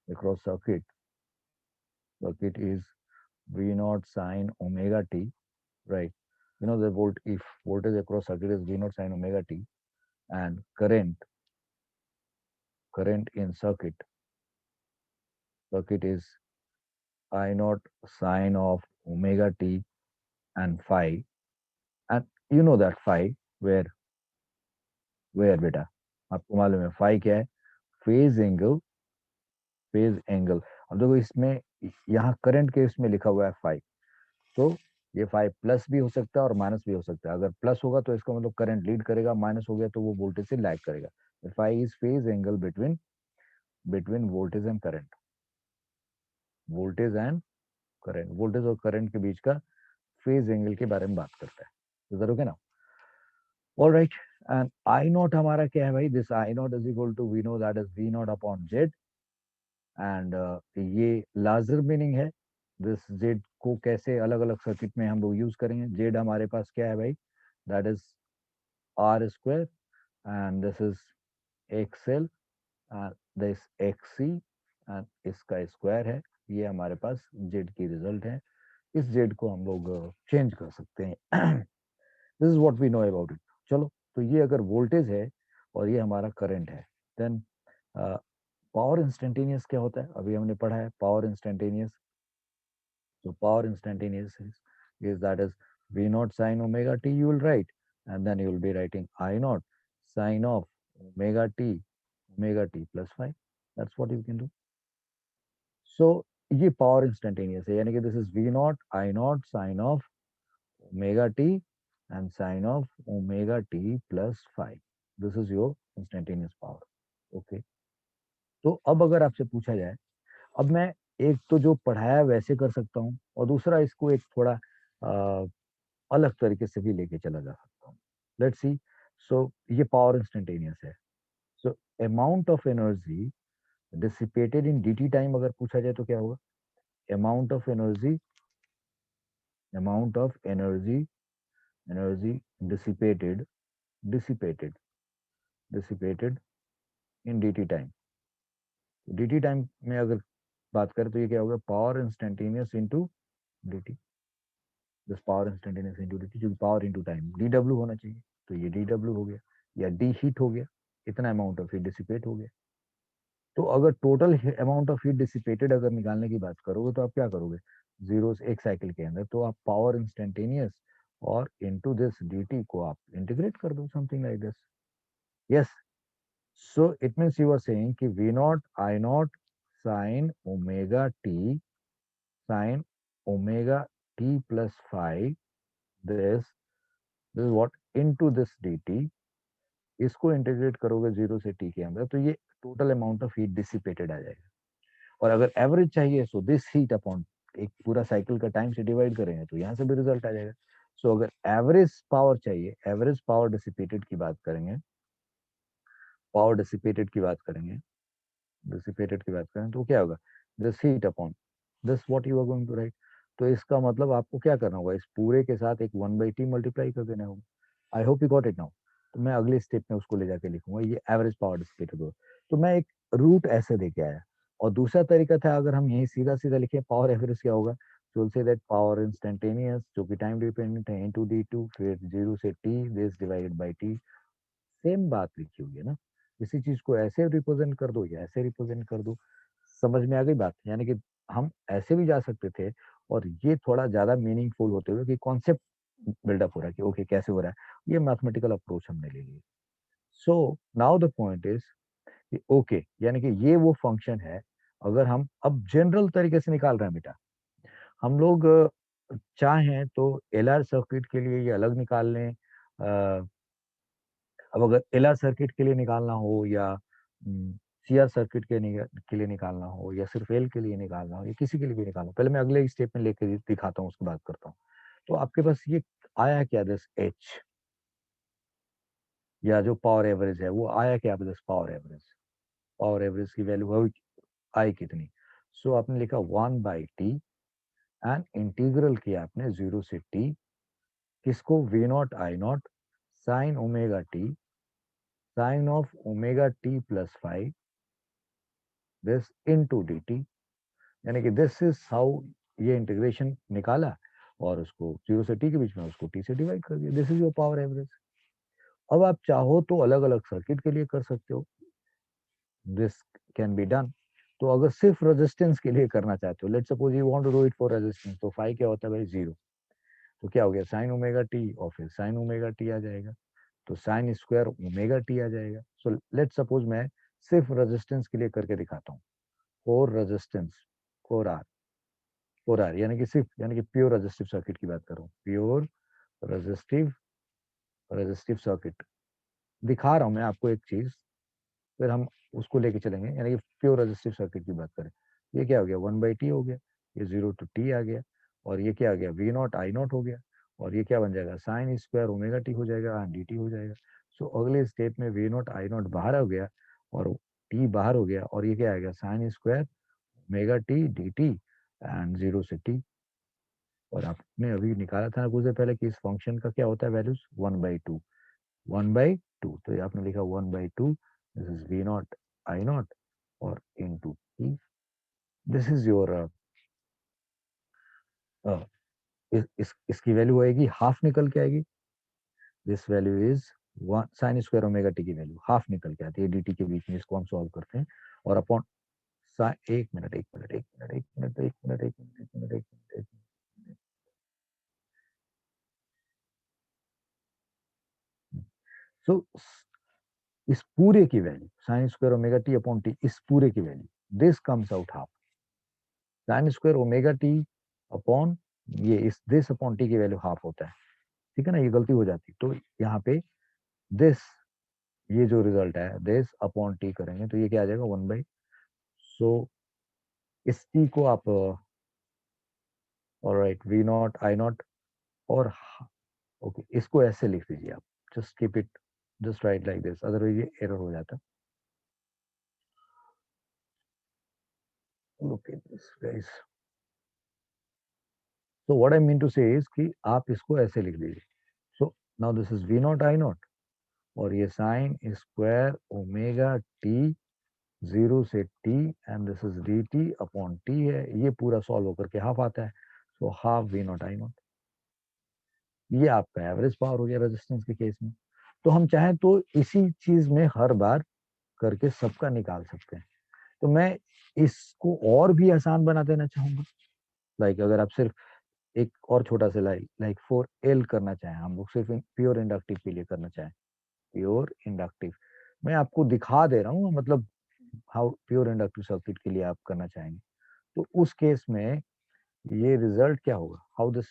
Speaker 1: across circuit is v naught sin omega t, right? You know the if voltage across circuit is v naught sin omega t, and current in circuit is I naught sine of omega t and phi, and you know that phi where बेटा, आपको मालूम है phi क्या है, phase angle, phase angle. अब देखो इसमें यहाँ करंट के इसमें लिखा हुआ है 5, तो ये 5 प्लस भी हो सकता है और माइनस भी हो सकता है. अगर प्लस होगा तो इसका मतलब करंट लीड करेगा, माइनस हो गया तो वो वोल्टेज से लैग करेगा. 5 is phase angle between between voltage and current, voltage and current, voltage और करंट के बीच का फेज एंगल के बारे में बात करता है. तो जरूर ना. All right, and I naught हमारा क्या है भाई, this I naught is equal to we know that is V naught upon Z. And ये लार्जर मीनिंग है. दिस जेड को कैसे अलग अलग सर्किट में हम लोग यूज करेंगे. जेड हमारे पास क्या है भाई, that is R square, and this is XL, this XC, and इसका स्क्वायर है. ये हमारे पास जेड की रिजल्ट है. इस जेड को हम लोग चेंज कर सकते हैं. This is what we know about it. चलो, तो ये अगर वोल्टेज है और ये हमारा करंट है, देन पावर इंस्टेंटेनियस क्या होता है, अभी हमने पढ़ा है power instantaneous. So power instantaneous is that is V naught sine omega t you will write, and then you will be writing I naught sine of omega t plus phi. That's what you can do. So ये power instantaneous है, यानी कि this is V naught I naught sine of omega t and sine of omega t plus phi. This is your instantaneous power. Okay. तो अब अगर आपसे पूछा जाए, अब मैं एक तो जो पढ़ाया वैसे कर सकता हूँ और दूसरा इसको एक थोड़ा अलग तरीके से भी लेके चला जा सकता हूँ. Let's see. सो ये पावर इंस्टेंटेनियस है. So amount of energy dissipated in dt time अगर पूछा जाए तो क्या होगा, amount of energy, amount of energy, energy dissipated, dissipated, dissipated in dt time. dt time में अगर बात करें तो ये क्या होगा, power instantaneous into dt. This power instantaneous into dt, क्योंकि पावर इनटू टाइम dw होना चाहिए, तो ये dw हो गया, या d हीट हो गया, इतना अमाउंट ऑफ हीट डिसिपेट हो गया. तो अगर total amount of heat dissipated अगर निकालने की बात करोगे तो आप क्या करोगे, जीरो से एक साइकिल के अंदर, तो आप पावर इंस्टेंटेनियस और इनटू दिस dt को आप इंटीग्रेट कर दो, something like this. Yes. So it means you are saying कि v not I not sine omega T, sine omega T plus five, this what into this dt. इसको integrate करोगे zero से T के अंदर तो ये total amount of heat dissipated आ जाएगा. और अगर एवरेज चाहिए सो दिस हीट अपॉन एक पूरा साइकिल का टाइम से डिवाइड करेंगे तो यहाँ से भी रिजल्ट आ जाएगा. सो अगर एवरेज पावर चाहिए, एवरेज पावर डिसिपेटेड की बात करेंगे, पावर डिसिपेटेड की बात करेंगे, डिसिपेटेड की बात करें तो क्या होगा, this heat upon this what you are going to write. तो इसका मतलब आपको क्या करना होगा, इस पूरे के साथ एक 1/t मल्टीप्लाई कर देना होगा. आई hope you got it now. तो मैं अगले स्टेप में उसको ले जाके लिखूंगा, ये एवरेज पावर डिसिपेटेड होगा. तो मैं एक रूट ऐसे देके आया, और दूसरा तरीका था अगर हम यही सीधा सीधा लिखे पावर एवरेज क्या होगा, So we'll say that power instantaneous जो कि टाइम डिपेंडेंट है into d2 फिर 0 से t this divided by t, same बात लिखी हुई है ना। इसी चीज को ऐसे रिप्रेजेंट कर दो या ऐसे रिप्रेजेंट कर दो, समझ में आ गई बात। यानी कि हम ऐसे भी जा सकते थे और ये थोड़ा ज्यादा मीनिंगफुल होते हुए कि कॉन्सेप्ट बिल्डअप हो रहा है कि ओके कैसे हो रहा है, ये मैथमेटिकल अप्रोच हमने ले ली। So now the point is कि ओके यानी कि ये वो फंक्शन है। अगर हम अब जनरल तरीके से निकाल रहे हैं बेटा, हम लोग चाहें तो एलआर सर्किट के लिए ये अलग निकाल लें। अब अगर एलआर सर्किट के लिए निकालना हो या सीआर सर्किट के लिए निकालना हो या सिर्फ एल के लिए निकालना हो या किसी के लिए भी निकालना हो, पहले मैं अगले स्टेप में लेके दिखाता हूँ, उसके बाद करता हूँ। तो आपके पास ये आया क्या दिस एच, या जो पावर एवरेज है वो आया क्या this power average. Power average की वैल्यू है आई कितनी। सो आपने लिखा 1/t एंड इंटीग्रल किया आपने 0 से t, किसको V not I not sine omega T sine of omega T plus 5 this into dt। यानी कि दिस इज हाउ ये इंटीग्रेशन निकाला और उसको 0 से t के बीच में उसको t से डिवाइड कर दिया। This is your power average. अब आप चाहो तो अलग अलग सर्किट के लिए कर सकते हो, दिस कैन बी डन। तो अगर सिर्फ रेजिस्टेंस के लिए करना चाहते हो, let's suppose you want to do it for resistance, तो फाई क्या होता है भाई, जीरो। तो क्या हो गया साइन ओमेगा टी और फिर साइन ओमेगा टी आ जाएगा, तो साइन स्क्वायर ओमेगा टी आ जाएगा। सो लेट्स सपोज मैं सिर्फ रेजिस्टेंस के लिए करके दिखाता हूँ, for resistance, for R, for R यानी कि सिर्फ यानी कि प्योर रेजिस्टिव सर्किट की बात कर रहा हूँ, प्योर रेजिस्टिव रेजिस्टिव सर्किट दिखा रहा हूँ मैं आपको एक चीज, फिर हम उसको लेके चलेंगे। यानी कि प्योर रेजिस्टिव सर्किट की बात करें, ये क्या हो गया 1/t हो गया, ये 0 to t आ गया, और ये क्या आ गया वी नॉट आई नॉट हो गया, और ये क्या बन जाएगा साइन स्क्वायर ओमेगा टी हो जाएगा एंड dt हो जाएगा। सो अगले स्टेप में वी नॉट आई नॉट बाहर हो गया और t बाहर हो गया, और ये क्या आ गया sign square omega T dt and 0 से t। और आपने अभी निकाला था कुछ देर पहले कि इस फंक्शन का क्या होता है वैल्यूज 1/2, 1/2। तो ये आपने लिखा 1/2, this is V not I not और into t. This is your इसकी वैल्यू आएगी हाफ निकल के आएगी, this value is one sine square omega t की वैल्यू हाफ निकल के आती है dt के बीच में, इसको हम सॉल्व करते हैं। और अपॉन एक मिनट एक मिनट एक मिनट एक मिनट एक मिनट एक मिनट एक मिनट एक मिनट एक मिनट। सो इस पूरे की value sign square omega t upon T, इस पूरे की value this comes out half, sign square omega t upon ये इस दिस अपॉन टी की वैल्यू हाफ होता है, ठीक है ना, ये गलती हो जाती है। तो यहाँ पे दिस, ये जो रिजल्ट है दिस अपॉन टी करेंगे तो ये क्या आ जाएगा 1/। सो इस टी को आप all right V not I not और ओके इसको ऐसे लिख दीजिए आप, just keep it just write like this, otherwise ये एरर हो जाता। Look at this guys. So what I mean to say is कि आप इसको ऐसे लिख दीजिए। So now this is V not I not और ये साइन स्क्वायर ओमेगा टी 0 से t and this is D T upon T है, ये पूरा सॉल्व होकर के हाफ आता है। So half V not I naught, ये आपका एवरेज पावर हो गया रेजिस्टेंस के केस में। तो हम चाहें तो इसी चीज में हर बार करके सबका निकाल सकते हैं। तो मैं इसको और भी आसान बना देना चाहूंगा, लाइक अगर आप सिर्फ एक और छोटा सा लाइक फॉर एल करना चाहें, हम लोग सिर्फ प्योर इंडक्टिव के लिए करना चाहें, प्योर इंडक्टिव मैं आपको दिखा दे रहा हूँ, मतलब हाउ प्योर इंडक्टिव सर्किट के लिए आप करना चाहेंगे, तो उस केस में ये रिजल्ट क्या होगा, हाउ दिस।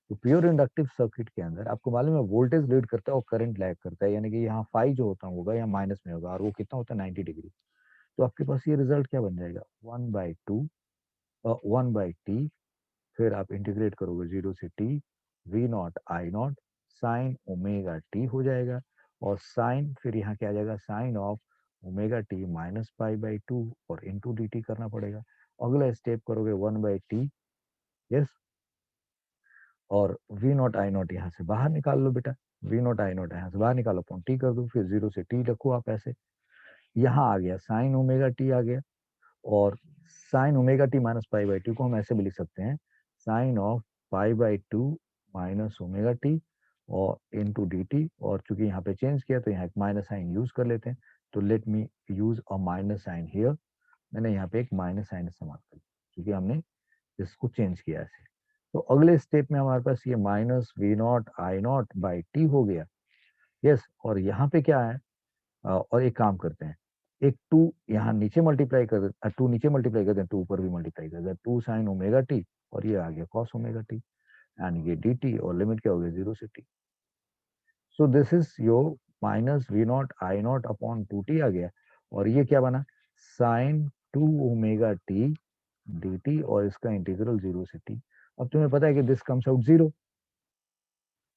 Speaker 1: तो प्योर इंडक्टिव सर्किट के अंदर आपको मालूम है वोल्टेज लीड करता है और करंट लैग करता है, यानी कि यहाँ फाई जो होता होगा यहाँ माइनस में होगा, और वो कितना होता है 90 डिग्री। तो आपके पास ये रिजल्ट क्या बन जाएगा 1/2 1/t, फिर आप इंटीग्रेट करोगे 0 से t V not I not sine omega T हो जाएगा, और साइन फिर यहाँ क्या आ जाएगा साइन ऑफ ओमेगा टी -π/2 और इंटू डी टी करना पड़ेगा। अगला स्टेप करोगे 1/t, यस, और वी नॉट आई नॉट यहाँ से बाहर निकाल लो बेटा, वी नॉट आई नॉट यहाँ से बाहर निकालो अपॉन टी कर दो, फिर 0 से t रखो आप ऐसे, यहाँ आ गया साइन ओमेगा टी आ गया, और साइन ओमेगा टी -π/2 को हम ऐसे भी लिख सकते हैं sine of pi by two minus omega T और इनटू डी टी, और चूंकि यहाँ पे चेंज किया तो यहाँ एक माइनस साइन यूज कर लेते हैं, तो let me use a minus sine here. मैंने यहाँ पे एक माइनस साइन इस्तेमाल कर लिया क्योंकि हमने इसको चेंज किया ऐसे। तो अगले स्टेप में हमारे पास ये minus V not I not by T हो गया। यस, और यहाँ पे क्या है, और एक काम करते हैं, एक टू यहाँ नीचे मल्टीप्लाई कर देते, टू नीचे मल्टीप्लाई कर दें, टू ऊपर भी मल्टीप्लाई कर दें, टू साइन ओमेगा टी, और ये आ गया कॉस ओमेगा टी, एंड ये डी टी, और लिमिट क्या हो गया, 0 से t. So this is your minus V not I not upon two t आ गया, और ये क्या बना, sine two omega T D T, और इसका इंटीग्रल 0 से टी। अब तुम्हें पता है कि दिस कम्स आउट 0,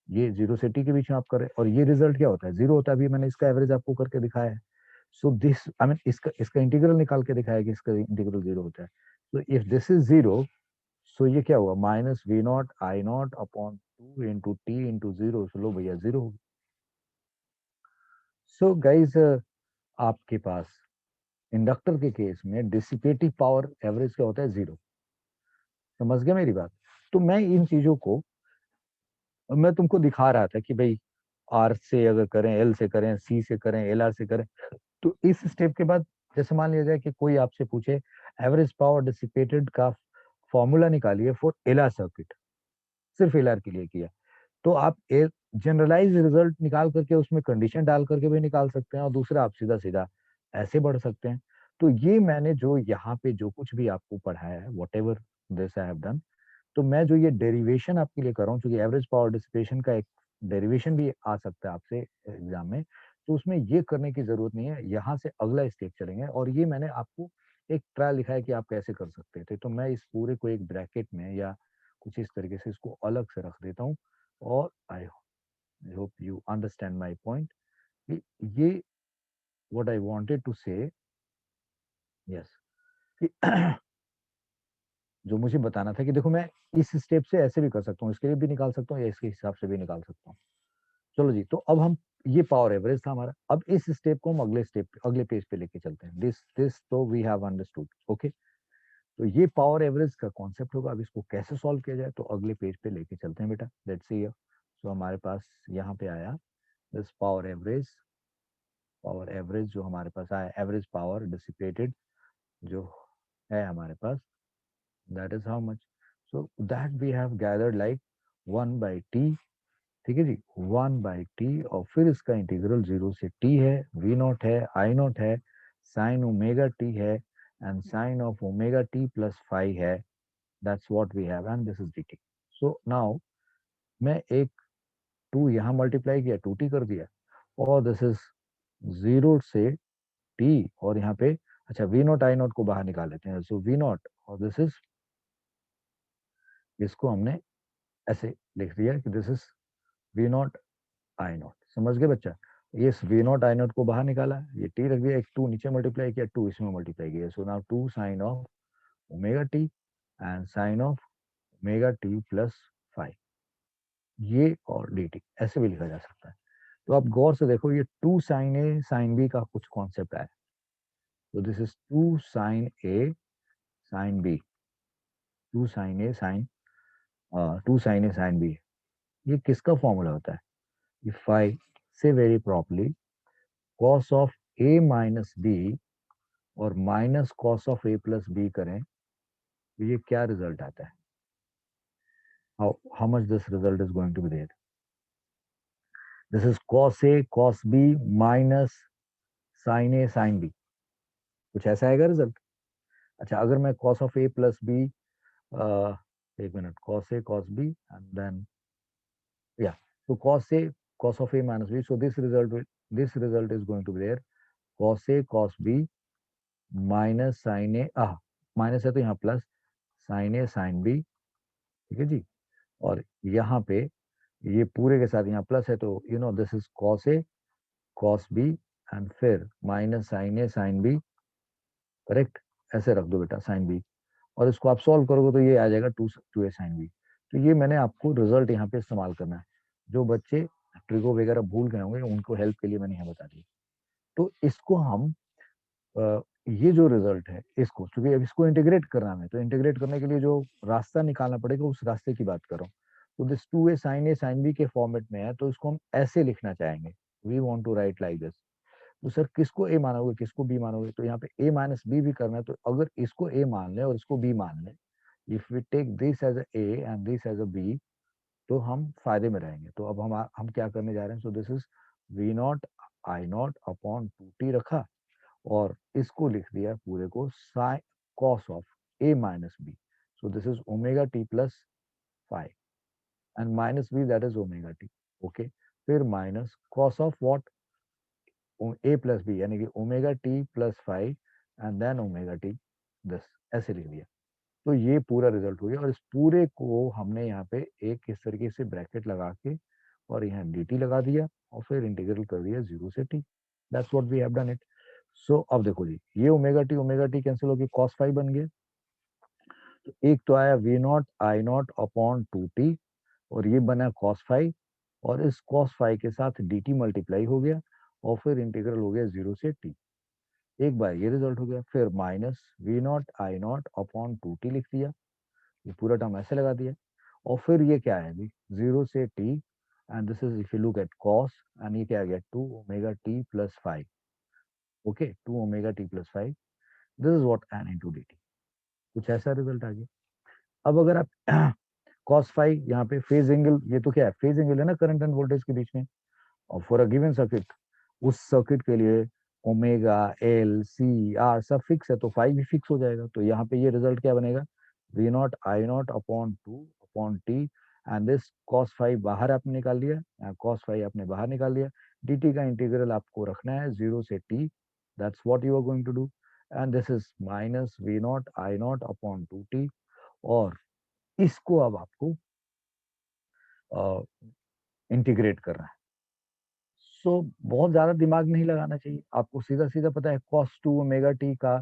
Speaker 1: ये 0 से टी के बीच में आप करें, और ये रिजल्ट क्या होता है, 0 होता है। अभी मैंने इसका एवरेज आपको करके दिखाया है। सो दिस आई मीन इसका इंटीग्रल निकाल के दिखाया कि इसका इंटीग्रल 0 होता है। तो इफ दिस इज 0, सो ये क्या हुआ, minus V not I not upon two into T into 0, so लो भैया 0 होगा। सो गाइज, आपके पास इंडक्टर के केस में डिसिपेटिव पावर एवरेज क्या होता है, 0। समझ गया मेरी बात? तो मैं इन चीजों को मैं तुमको दिखा रहा था कि भाई आर से अगर करें, एल से करें, सी से करें, एल आर से करें, तो इस स्टेप के बाद जैसे मान लिया जाए कि कोई आपसे पूछे एवरेज पावर डिसिपेटेड का फॉर्मूला निकालिए फॉर एलआर सर्किट, सिर्फ एलआर के लिए किया, तो आप जनरलाइज रिजल्ट निकाल करके उसमें कंडीशन डाल करके भी निकाल सकते हैं, और दूसरा आप सीधा सीधा ऐसे बढ़ सकते हैं। तो ये मैंने जो यहाँ पे जो कुछ भी आपको पढ़ाया है, what ever this I have done, तो मैं जो ये डेरिवेशन आपके लिए कर रहा हूँ, क्योंकि एवरेज पावर डिसिपेशन का एक डेरिवेशन भी आ सकता है आपसे एग्जाम में, तो उसमें ये करने की जरूरत नहीं है। यहाँ से अगला स्टेप चलेंगे, और ये मैंने आपको एक ट्रायल दिखाया कि आप कैसे कर सकते थे। तो मैं इस पूरे को एक ब्रैकेट में या कुछ इस तरीके से इसको अलग से रख देता हूँ, और आई hope you understand my point. ये व्हाट आई वांटेड टू से, यस, जो मुझे बताना था कि देखो मैं इस स्टेप से ऐसे भी कर सकता हूँ, इसके लिए भी निकाल सकता हूँ, या इसके हिसाब से भी निकाल सकता हूँ। चलो जी, तो अब हम, ये पावर एवरेज था हमारा, अब इस स्टेप को हम अगले स्टेप, अगले पेज पे लेके चलते हैं। दिस तो वी हैव अंडरस्टूड, ओके। तो ये पावर एवरेज का कॉन्सेप्ट होगा। अब इसको कैसे सॉल्व किया जाए, तो अगले पेज पे लेके चलते हैं बेटा, लेट्स सी। सो हमारे पास यहाँ पे आया दिस पावर एवरेज जो हमारे पास आया, एवरेज पावर डिसिपेटेड जो है हमारे पास, that is how much, so that we have gathered like 1/t, ठीक है जी, 1/t, और फिर इसका इंटीग्रल 0 से t है, v नॉट है, i नॉट है, साइन ओमेगा t है, and sine of omega t plus five है, that's what we have, and this is dt। So now मैं एक 2 यहाँ मल्टीप्लाई किया, 2t कर दिया, और दिस इज 0 से t, और यहाँ पे अच्छा v नॉट आई नॉट को बाहर निकाल लेते हैं, सो v नॉट, और दिस इज, इसको हमने ऐसे लिख दिया कि this is v not I not. समझ गए बच्चा? ये वी नॉट आई नॉट को बाहर निकाला, ये टी रख दिया, एक टू नीचे मल्टीप्लाई किया, टू इसमें मल्टीप्लाई किया, so now two sine of omega T and sine of omega T plus five, ये और डी टी ऐसे भी लिखा जा सकता है। तो आप गौर से देखो, ये two sine A sine B का कुछ कॉन्सेप्ट है, तो this is two sine A sine B, two sine A sine, two sine A sine B, ये किसका फॉर्मूला होता है? If I say very properly, cos of A minus B और minus cos of A plus B करें, तो ये क्या result आता है? How much this result is going to be there? This is cos A cos B minus sine A sine B, कुछ ऐसा आएगा रिजल्ट। अच्छा, अगर मैं cos of A plus B, एक minute, cos A cos B and then, या, तो cos A cos of A minus B, so this result is going to be there, cos A cos B minus sine A, minus है तो यहाँ plus sine A sine B, ठीक है जी, और यहाँ पे ये पूरे के साथ यहाँ प्लस है, तो you know this is cos A cos B and फिर minus sine A sine B, correct, ऐसे रख दो बेटा साइन बी, और इसको आप सॉल्व करोगे तो ये आ जाएगा टू ए साइन बी। तो ये मैंने आपको रिजल्ट यहाँ पे इस्तेमाल करना है। जो बच्चे ट्रिगो वगैरह भूल गए होंगे उनको हेल्प के लिए मैंने यहाँ बता दिया। तो इसको हम ये जो रिजल्ट है इसको, क्योंकि अब इसको इंटीग्रेट करना है, तो इंटीग्रेट करने के लिए जो रास्ता निकालना पड़ेगा उस रास्ते की बात कर रहा हूँ। तो दिस 2a sin b के फॉर्मेट में है, तो इसको हम ऐसे लिखना चाहेंगे, we want to write like this. तो सर किसको a मानोगे, किसको b मानोगे, तो यहाँ पे a माइनस बी भी करना है, तो अगर इसको a मान ले और इसको b मान ले, if we take this as a and this as a b, तो हम फायदे में रहेंगे। तो अब हम क्या करने जा रहे हैं, so this is V not I not upon 2t रखा, और इसको लिख दिया पूरे को sine cos of a minus B, so this is omega T plus 5 and minus B that is omega t. Okay, फिर minus cos of what, a plus B, यानी कि omega T plus 5 and then omega t, this ऐसे लिख दिया। तो ये पूरा result हो गया, और इस पूरे को हमने यहाँ पे एक इस तरीके से ब्रैकेट लगा के और यहाँ dt लगा दिया, और फिर इंटीग्रल कर दिया 0 से t। That's what we have done it. So अब देखो जी, ये ओमेगा टी कैंसिल होकर cos फाइव बन गया, तो एक तो आया V not I not upon 2t, और ये बना cos फाइव, और इस cos फाइव के साथ dt मल्टीप्लाई हो गया, और फिर इंटीग्रल हो गया 0 से t। एक बार ये रिजल्ट हो गया, फिर minus V not I not upon 2t लिख दिया, ये पूरा टर्म ऐसे लगा दिया, और फिर ये क्या है जी, 0 से t, and this is if you look eight cos, and ये क्या आ गया 2 omega T plus 5। Okay, 2 omega T plus 5, this is what n into dt। कुछ ऐसा रिजल्ट आ गया। अब अगर आप cos 5 यहाँ पे फेज एंगल, ये तो क्या है, फेज एंगल है ना करंट एंड वोल्टेज के बीच में, और फॉर अ गिवन सर्किट, उस सर्किट के लिए ओमेगा एल सी आर सब फिक्स है, तो 5 भी फिक्स हो जाएगा। तो यहाँ पे ये रिजल्ट क्या बनेगा, V not I not upon 2 upon T, and this cos 5 बाहर आपने निकाल लिया, cos 5 आपने बाहर निकाल लिया, dt का इंटीग्रल आपको रखना है 0 से t, that's what you are going to do, and this is minus V not I not upon 2t, और इसको अब आपको इंटीग्रेट करना है। सो बहुत ज्यादा दिमाग नहीं लगाना चाहिए, आपको सीधा सीधा पता है cos 2 ओमेगा टी का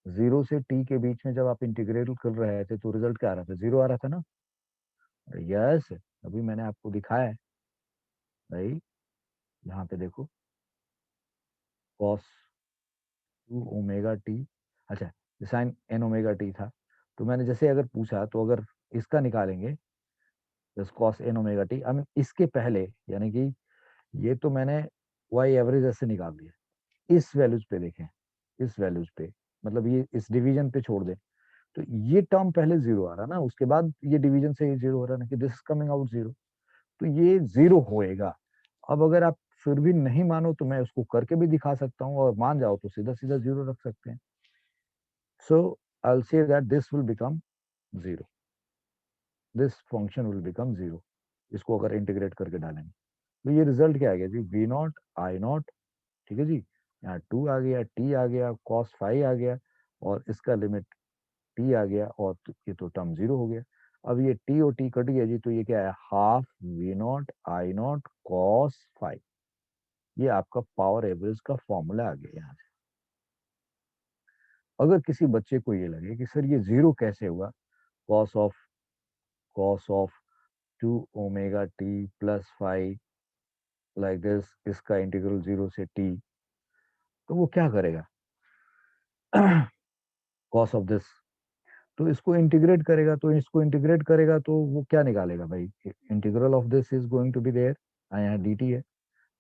Speaker 1: 0 से t के बीच में जब आप इंटीग्रेट कर रहे थे तो रिजल्ट क्या आ रहा था, 0 आ रहा था ना। यस, अभी मैंने आपको दिखाया है भाई, यहाँ पे देखो cos 2 ओमेगा टी, अच्छा साइन n ओमेगा टी था, तो मैंने जैसे अगर पूछा, तो अगर इसका निकालेंगे cos n omega T, I mean इसके पहले, यानी कि ये तो मैंने y एवरेज ऐसे निकाल दिया, इस वैल्यूज पे देखें, इस वैल्यूज पे, मतलब ये इस डिवीजन पे छोड़ दे, तो ये टर्म पहले जीरो आ रहा ना, उसके बाद ये डिवीजन से ये जीरो हो रहा ना, कि this is coming out zero, तो ये जीरो होएगा। अब अगर आप फिर भी नहीं मानो तो मैं उसको करके भी दिखा सकता हूँ, और मान जाओ तो सीधा सीधा जीरो रख सकते हैं। So I will say that this will become zero, this function will become zero, इसको अगर इंटीग्रेट करके डालेंगे, तो ये रिजल्ट क्या आ गया जी, वी नॉट आई नॉट, ठीक है जी, यहाँ 2 आ गया, t आ गया, cos 5 आ गया, और इसका लिमिट t आ गया, और ये तो टर्म जीरो हो गया। अब ये t और t कट गया जी, तो ये क्या है, half V not I naught cos 5, ये आपका पावर एवरेज का फॉर्मूला आ गया यहाँ से। अगर किसी बच्चे को ये लगे कि सर ये जीरो कैसे हुआ, cos of cos of 2 omega T plus 5 like this, इसका इंटीग्रल 0 से t, तो वो क्या करेगा, cos ऑफ दिस, तो इसको इंटीग्रेट करेगा, तो इसको इंटीग्रेट करेगा तो वो क्या निकालेगा भाई, integral of this is going to be there, यहाँ dt है,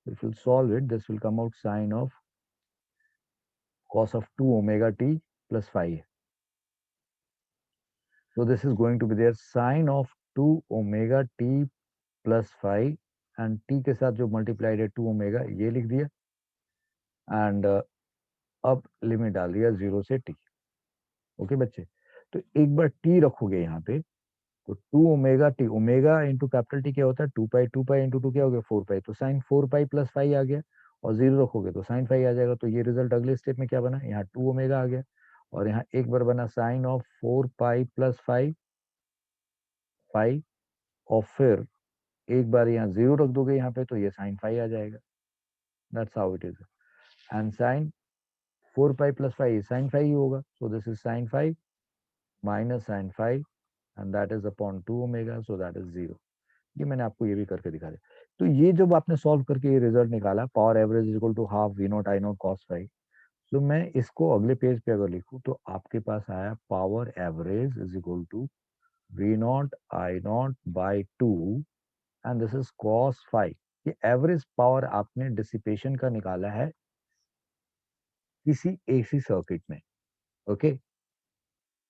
Speaker 1: if you solve it this will come out sine of cos of 2 omega t plus 5, so this is going to be there sin of 2 omega t plus 5, and t के साथ जो multiplied है 2 omega ये लिख दिया, and अब limit डाल दिया 0 से t। ओके बच्चे, तो एक बार t रखोगे यहाँ पे, तो 2 omega T, omega into capital T क्या होता है, 2 पाई, 2 पाई इंटू टू क्या हो गया 4 पाई, तो साइन 4 पाई प्लस 5 आ गया, और जीरो रखोगे तो साइन 5 आ जाएगा, तो ये रिजल्ट अगले स्टेप में क्या बना, यहाँ 2 ओमेगा आ गया, और यहाँ एक बार बना साइन ऑफ 4 पाई प्लस 5, और फिर एक बार यहाँ जीरो रख दोगे यहाँ पे, तो ये साइन 5 आ जाएगा, that's how it is, and sine 4 pi plus 5 sine 5 ही होगा, so this is sine 5 minus sine 5, and that is upon 2 omega, so that is zero. ये मैंने आपको ये भी करके दिखा दिया। तो ये जब आपने सॉल्व करके ये रिजल्ट निकाला, power average is equal to half V not I naught cos 5, तो मैं इसको अगले पेज पे अगर लिखूं तो आपके पास आया power average is equal to V not I not by two and this is cos five. ये एवरेज पावर आपने डिसिपेशन का निकाला है किसी एसी सर्किट में। ओके,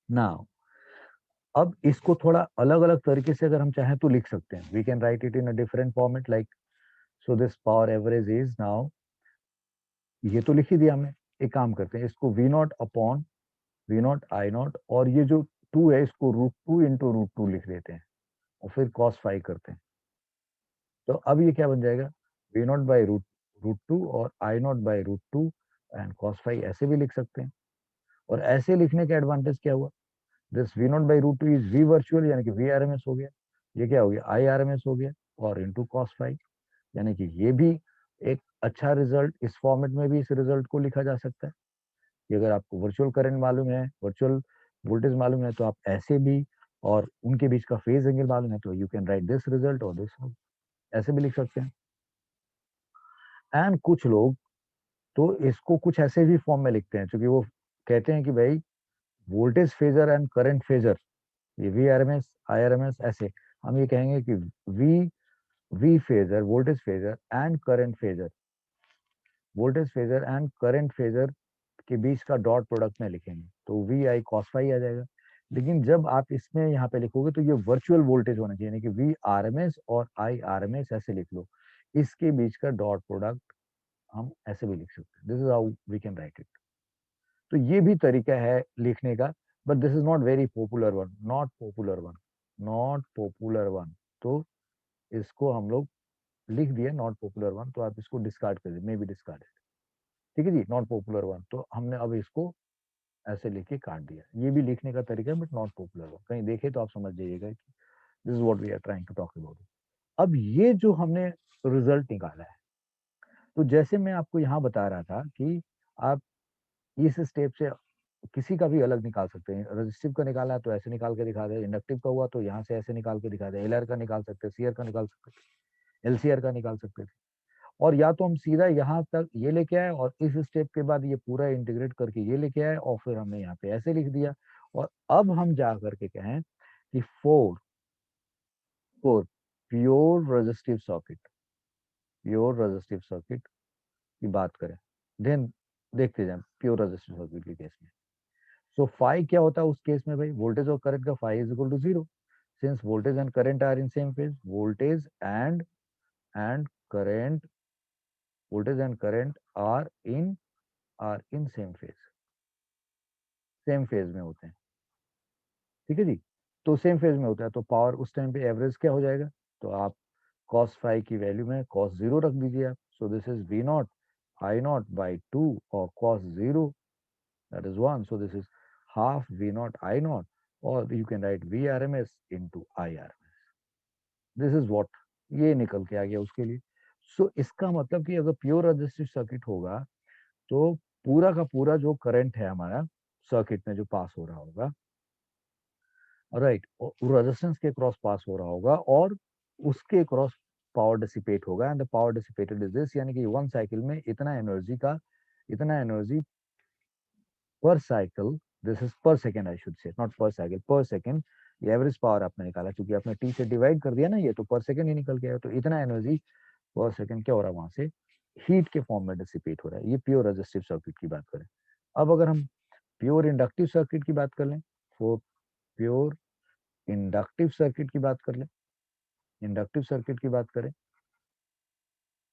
Speaker 1: नाउ अब इसको थोड़ा अलग अलग तरीके से अगर हम चाहें तो लिख सकते हैं। We can write it in a different format like, so this power average is now, ये तो लिख ही दिया हमने। एक काम करते हैं, इसको V naught upon V not I not, और ये जो टू है इसको root two into root two लिख देते हैं और फिर कॉस फाइव करते हैं। तो अब ये क्या बन जाएगा, V not by root root two और I not by root two and cos five, ऐसे भी लिख सकते हैं। और ऐसे लिखने का एडवांटेज क्या हुआ, this V not by root two is V virtual यानी कि वी आर एम एस हो गया, ये क्या हो गया आई आर एम एस हो गया, और इंटू कॉस फाइव, यानी कि ये भी एक अच्छा रिजल्ट, इस फॉर्मेट में भी इस रिजल्ट को लिखा जा सकता है कि अगर आपको वर्चुअल करंट मालूम है, वर्चुअल वोल्टेज मालूम है, तो आप ऐसे भी, और उनके बीच का फेज एंगल मालूम है तो you can right this result और दिस, ऐसे भी लिख सकते हैं। एंड कुछ लोग तो इसको कुछ ऐसे भी फॉर्म में लिखते हैं, क्योंकि वो कहते हैं कि भाई voltage phasor and current phasor, ये V R M S I R M S ऐसे, हम ये कहेंगे कि V V phasor voltage phasor and current phasor, voltage phasor and current phasor के बीच का डॉट प्रोडक्ट में लिखेंगे तो वी आई कॉस फाई आ जाएगा। लेकिन जब आप इसमें यहाँ पे लिखोगे तो ये वर्चुअल वोल्टेज होना चाहिए, यानी कि वी आर एम एस और आई आर एम एस ऐसे लिख लो, इसके बीच का डॉट प्रोडक्ट हम ऐसे भी लिख सकते हैं। This is how we can write it. तो ये भी तरीका है लिखने का, but this is not very popular one, not popular one, not popular one. तो इसको हम लोग लिख दिए नॉट पॉपुलर वन, तो आप इसको डिस्कार्ड कर दीजिए, मे बी डिस्कार्ड। ठीक है जी, नॉट पॉपुलर वन, तो हमने अब इसको ऐसे लिख काट दिया। ये भी लिखने का तरीका है बट नॉट पॉपुलर वन, कहीं देखे तो आप समझ जाइएगा कि this is what we are trying to talk about. अब ये जो हमने रिजल्ट निकाला है, तो जैसे मैं आपको यहाँ बता रहा था कि आप इस स्टेप से किसी का भी अलग निकाल सकते हैं। रजिस्टिव का निकाला है तो ऐसे निकाल के दिखा दे, इंडक्टिव का हुआ तो यहाँ से ऐसे निकाल के दिखा दे, एलआर का निकाल सकते हैं, सीआर का निकाल सकते थे, एलसीआर का निकाल सकते थे। और या तो हम सीधा यहाँ तक ये लेके आए और इस स्टेप के बाद ये पूरा इंटीग्रेट करके ये लेके आए और फिर हमने यहाँ पे ऐसे लिख दिया। और अब हम जा करके कहें कि for for pure resistive circuit, pure resistive circuit की बात करें, देन देखते जाए प्योर रेजिस्टिव सर्किट के केस में। सो फाई क्या होता है उस केस में भाई, वोल्टेज और करंट का phi is equal to zero, since voltage and current are in same phase, voltage and current, voltage and current are in same phase, same phase में होते हैं। ठीक है जी, तो सेम फेज में होता है तो पावर उस टाइम पे एवरेज क्या हो जाएगा, तो आप cos फाइव की वैल्यू में cos जीरो रख दीजिए आप। So this is V not I not by two और cos zero, that is one, so this is half V not I not, और you can write V R M S into I R M S. This is watt, ये निकल के आ गया उसके लिए। सो इसका मतलब कि अगर प्योर रेजिस्टिव सर्किट होगा तो पूरा का पूरा जो करंट है हमारा सर्किट में जो पास हो रहा होगा, राइट, रेजिस्टेंस के क्रॉस पास हो रहा होगा और उसके क्रॉस पावर डिसिपेट होगा, and the power dissipated is this, यानी कि वन साइकिल में इतना एनर्जी का, इतना एनर्जी पर साइकिल, दिस इज पर second I should say, not पर साइकिल, पर सेकेंड। ये एवरेज पावर आपने निकाला क्योंकि आपने टी से डिवाइड कर दिया ना, ये तो पर सेकेंड ही निकल गया, तो इतना एनर्जी पर सेकेंड क्या हो रहा है वहां से, हीट के फॉर्म में डिसिपेट हो रहा है। ये प्योर रेजिस्टिव सर्किट की बात करें। अब अगर हम प्योर इंडक्टिव सर्किट की बात कर लें, वो प्योर इंडक्टिव सर्किट की बात कर लें, इंडक्टिव सर्किट की बात करें,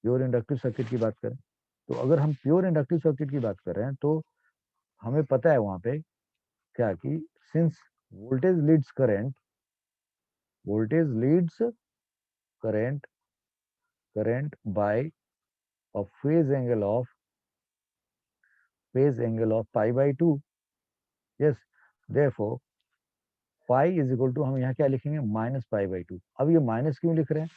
Speaker 1: प्योर इंडक्टिव सर्किट की बात करें, तो अगर हम प्योर इंडक्टिव सर्किट की बात कर रहे हैं तो हमें पता है वहां पे क्या कि since voltage leads current, voltage leads current, current by a phase angle of pi by two, yes, therefore pi is equal to, हम यहाँ क्या लिखेंगे माइनस पाई बाई टू। अब ये माइनस क्यों लिख रहे हैं,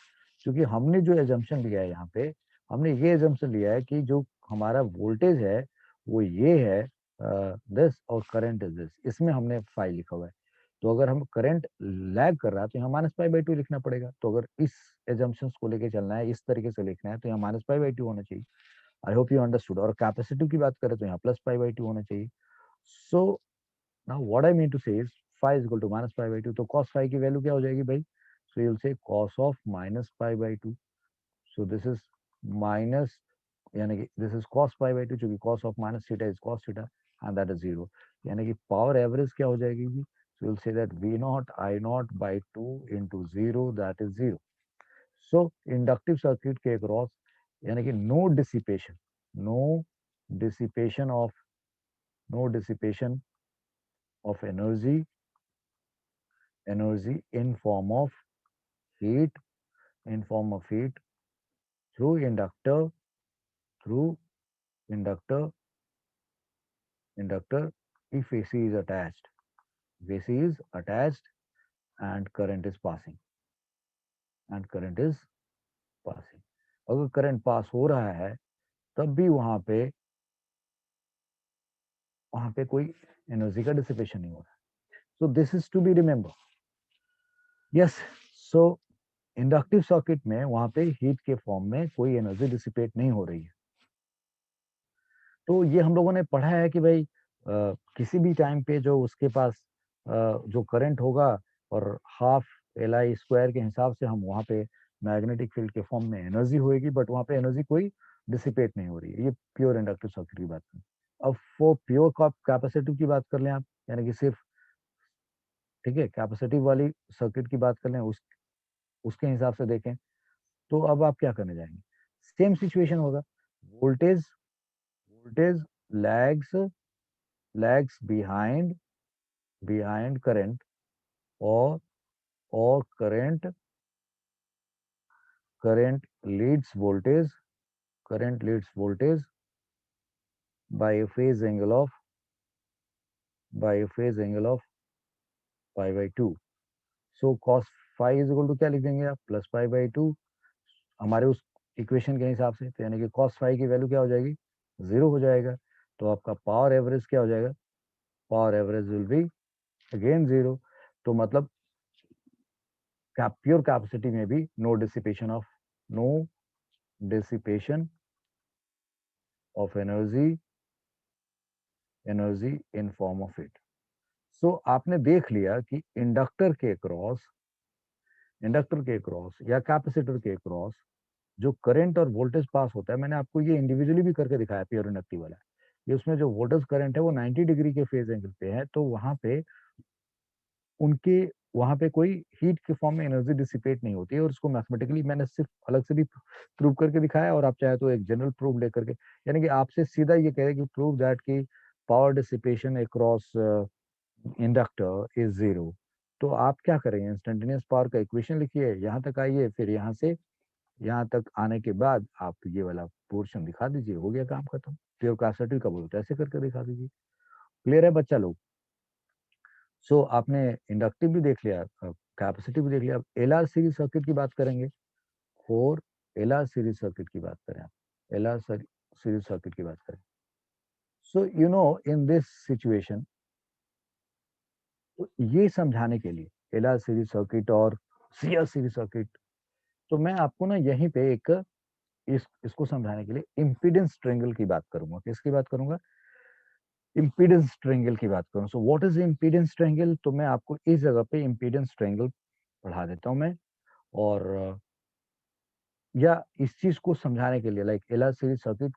Speaker 1: क्योंकि हमने जो एजम्पशन लिया है यहाँ पे, हमने ये एजम्पशन लिया है कि जो हमारा वोल्टेज है वो ये है दिस, और करंट इज दिस, इसमें हमने फाई लिखा हुआ है। तो अगर हम करंट लैग कर रहा है तो यहाँ माइनस पाई बाई टू लिखना पड़ेगा। तो अगर इस एजम्पशन को लेके चलना है, इस तरीके से लिखना है, तो यहाँ माइनस पाई बाई टू होना चाहिए। I hope you understood. और कैपेसिटिव की बात करें तो यहाँ प्लस पाई बाई 2 होना चाहिए। So now what I mean to say is phi is equal to minus pi by 2, तो कॉस फाई की वैल्यू क्या हो जाएगी भाई? So you will say cos of minus pi by 2। So this is minus, यानी कि this is cos pi by 2, क्योंकि cos of minus theta is cos theta and that is 0। यानी कि पावर एवरेज क्या हो जाएगी? So you will say that V not I not by 2 into 0 that is 0। So inductive circuit के across, यानी कि no dissipation of no dissipation of energy in form of heat through through inductor inductor if AC is attached. If AC is attached and current is passing अगर current pass हो रहा है तब भी वहां पे कोई एनर्जी का डिसिपेशन नहीं हो रहा है। So this is to be remember. Yes, so inductive circuit में वहां पे हीट के फॉर्म में कोई एनर्जी डिसिपेट नहीं हो रही है। तो ये हम लोगों ने पढ़ा है कि भाई किसी भी टाइम पे जो उसके पास जो करंट होगा और हाफ एल आई स्क्वायर के हिसाब से हम वहां पे मैग्नेटिक फील्ड के फॉर्म में एनर्जी होएगी, बट वहां पे एनर्जी कोई डिसिपेट नहीं हो रही है। ये प्योर इंडक्टिव सर्किट की बात करें। अब वो प्योर कैपेसिटिव की बात कर लें आप, यानी कि सिर्फ, ठीक है, कैपेसिटिव वाली सर्किट की बात कर लें, उसके हिसाब से देखें, तो अब आप क्या करने जाएंगे? सेम सिचुएशन होगा। Voltage voltage lags lags behind current, और current current leads voltage current leads voltage by a phase angle of pi by 2। so cos phi is equal to क्या लिख देंगे आप? प्लस पाई बाई 2 हमारे उस equation के हिसाब से। तो यानी कि cos phi की वैल्यू क्या हो जाएगी? 0 हो जाएगा। तो आपका पावर एवरेज क्या हो जाएगा? Power average will be again 0। तो मतलब प्योर कैपेसिटी में भी no dissipation of energy in form of heat. So आपने देख लिया कि इंडक्टर के क्रॉस या कैपेसिटर के क्रॉस जो करंट और वोल्टेज पास होता है, मैंने आपको ये इंडिविजुअली भी करके दिखाया प्योर इंडक्टिव वाला। ये उसमें जो वोल्टेज करंट है वो 90 डिग्री के फेज एंगल पे है, तो उनके वहां पे कोई हीट के फॉर्म में एनर्जी डिसिपेट नहीं होती है। और उसको मैथमेटिकली मैंने सिर्फ अलग से भी प्रूव करके दिखाया, और आप चाहे तो एक जनरल प्रूफ लेकर के, यानी कि आपसे सीधा ये कह रहे कि प्रूव दैट की power dissipation across inductor is 0। तो आप क्या करेंगे? इंस्टेंटेनियस पावर का इक्वेशन लिखिए, यहाँ तक आइए, फिर यहाँ से यहाँ तक आने के बाद आप ये वाला पोर्शन दिखा दीजिए, हो गया काम खत्म। प्योर कैपेसिटिव का बोलते ऐसे करके दिखा दीजिए। क्लियर है बच्चा लोग? सो आपने इंडक्टिव भी देख लिया, कैपेसिटिव भी देख लिया। अब एल आर सीरीज सर्किट की बात करेंगे, और एल आर सीरीज सर्किट की बात करें आप, एल आर सीरीज सर्किट की बात करें। सो you no in this situation, तो ये समझाने के लिए एल आर सीरीज सर्किट और सी आर सीरीज सर्किट, तो मैं आपको ना यहीं पे इसको समझाने के लिए इम्पीडेंस ट्रायंगल की बात करूंगा। किसकी बात करूंगा? इम्पीडेंस ट्रायंगल की बात करूं। So what is impedance triangle? तो मैं आपको इस जगह पे इम्पीडेंस ट्रायंगल पढ़ा देता हूं मैं। और या इस चीज को समझाने के लिए, लाइक एलआर सीरीज सर्किट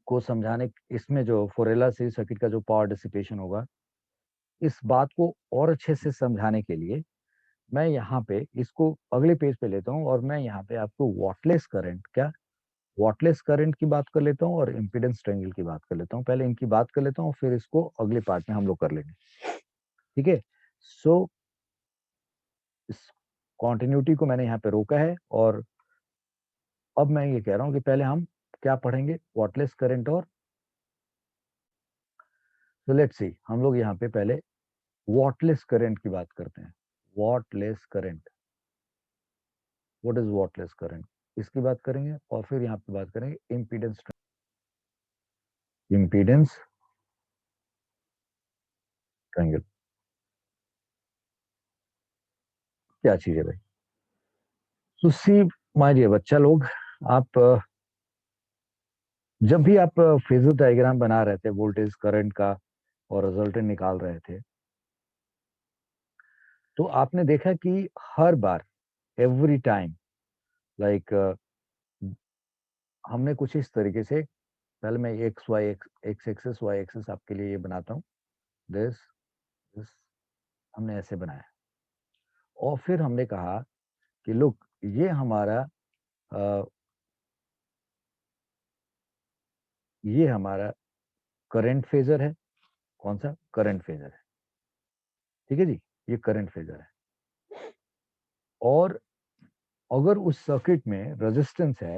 Speaker 1: को समझाने, इसमें जो फॉर एलआर सीरीज सर्किट का जो पावर डिसिपेशन होगा, इस बात को और अच्छे से समझाने के लिए मैं यहाँ पे इसको अगले पेज पे लेता हूँ, और मैं यहाँ पे आपको वॉटलेस करंट की बात कर लेता हूँ और इम्पीडेंस ट्रायंगल की बात कर लेता हूँ। पहले इनकी बात कर लेता हूँ, फिर इसको अगले पार्ट में हम लोग कर लेंगे। ठीक है? सो इस कॉन्टिन्यूटी को मैंने यहाँ पे रोका है, और अब मैं ये कह रहा हूँ कि पहले हम क्या पढ़ेंगे? Wattless current. और तो लेट्स सी, हम लोग यहाँ पे पहले वॉटलेस करंट की बात करते हैं। Wattless current, what is wattless current, इसकी बात करेंगे, और फिर यहाँ पे बात करेंगे इम्पीडेंस ट्रायंगल क्या चीज है भाई। तो सी माय डियर बच्चा लोग, आप जब भी आप फेजर डायग्राम बना रहे थे वोल्टेज करंट का और रिजल्टेंट निकाल रहे थे, तो आपने देखा कि हर बार, एवरी टाइम, लाइक हमने कुछ इस तरीके से, पहले मैं X Y X axis Y axis आपके लिए ये बनाता हूँ, दिस दिस हमने ऐसे बनाया। और फिर हमने कहा कि लुक, ये हमारा अ, ये हमारा करंट फेजर है। कौन सा? करंट फेजर है। ठीक है जी, ये करंट फेजर है। और अगर उस सर्किट में रेजिस्टेंस है,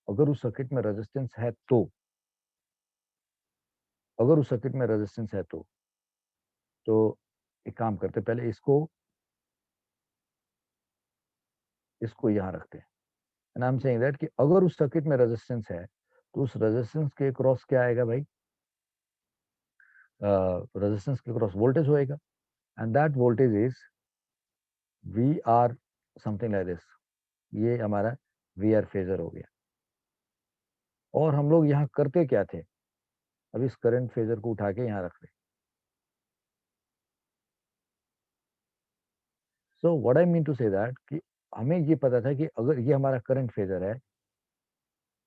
Speaker 1: अगर उस सर्किट में रेजिस्टेंस है तो अगर उस सर्किट में रेजिस्टेंस है तो एक काम करते, पहले इसको यहां रखते हैं। And I am saying that कि अगर उस सर्किट में रेजिस्टेंस है तो उस रेजिस्टेंस के क्रॉस क्या आएगा भाई? रेजिस्टेंस के क्रॉस वोल्टेज होएगा, and that voltage is V R something like this. ये हमारा वी आर फेजर हो गया। और हम लोग यहाँ करते क्या थे? अब इस करंट फेजर को उठा के यहाँ रख रहे। So what I mean to say that कि हमें ये पता था कि अगर ये हमारा करंट फेजर है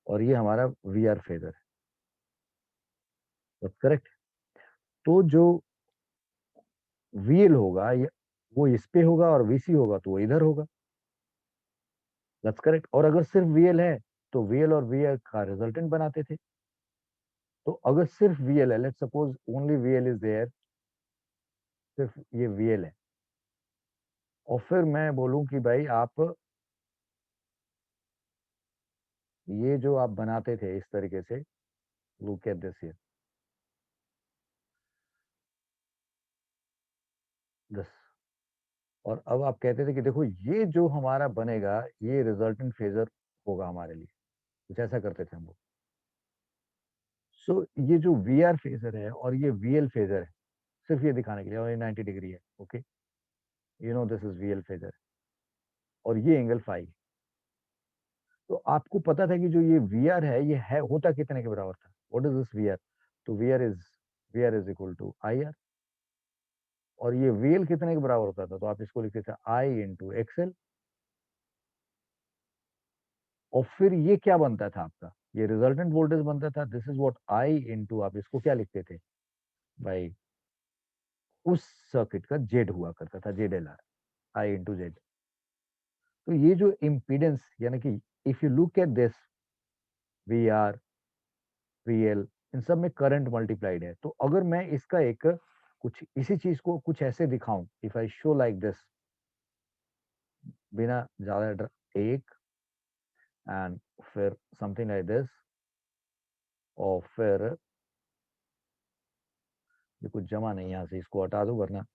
Speaker 1: और ये हमारा वी आर फेजर है, करेक्ट? तो जो वीएल होगा वो इस पे होगा, और वीसी होगा तो वो इधर होगा। That's correct. और अगर सिर्फ वीएल है तो वीएल और वीआर का रिजल्टेंट बनाते थे। तो अगर सिर्फ वीएल है, let's suppose only VL is there, सिर्फ ये वीएल है, और फिर मैं बोलूं कि भाई आप ये जो आप बनाते थे इस तरीके से, look at this here, this. और अब आप कहते थे कि देखो ये जो हमारा बनेगा ये रिजल्टेंट फेजर होगा हमारे लिए। कुछ ऐसा करते थे हम लोग। सो ये जो वी आर फेजर है और ये वीएल फेजर है, सिर्फ ये दिखाने के लिए, और ये 90 डिग्री है, okay, you know this is VL phasor, और ये एंगल फाई। तो आपको पता था कि जो ये वी आर है ये है होता कितने के बराबर था? What is this V R? तो V R is equal to I R. और ये वीएल कितने के बराबर होता था? तो आप इसको लिखते थे आई इंटू एक्सएल। और फिर ये क्या बनता था आपका? ये रिजल्टेंट वोल्टेज बनता था, this is what I into, आप इसको क्या लिखते थे भाई? उस सर्किट का जेड हुआ करता था, Z L R, I into Z. तो ये जो इम्पीडेंस, यानी कि if you look at this, V R, V L, इन सब में करंट मल्टीप्लाइड है। तो अगर मैं इसका एक कुछ इसी चीज को कुछ ऐसे दिखाऊं, if I show like this, बिना ज्यादा एक, एंड फिर समथिंग लाइक दिस, और फिर ये कुछ जमा नहीं, यहाँ से इसको हटा दो वरना,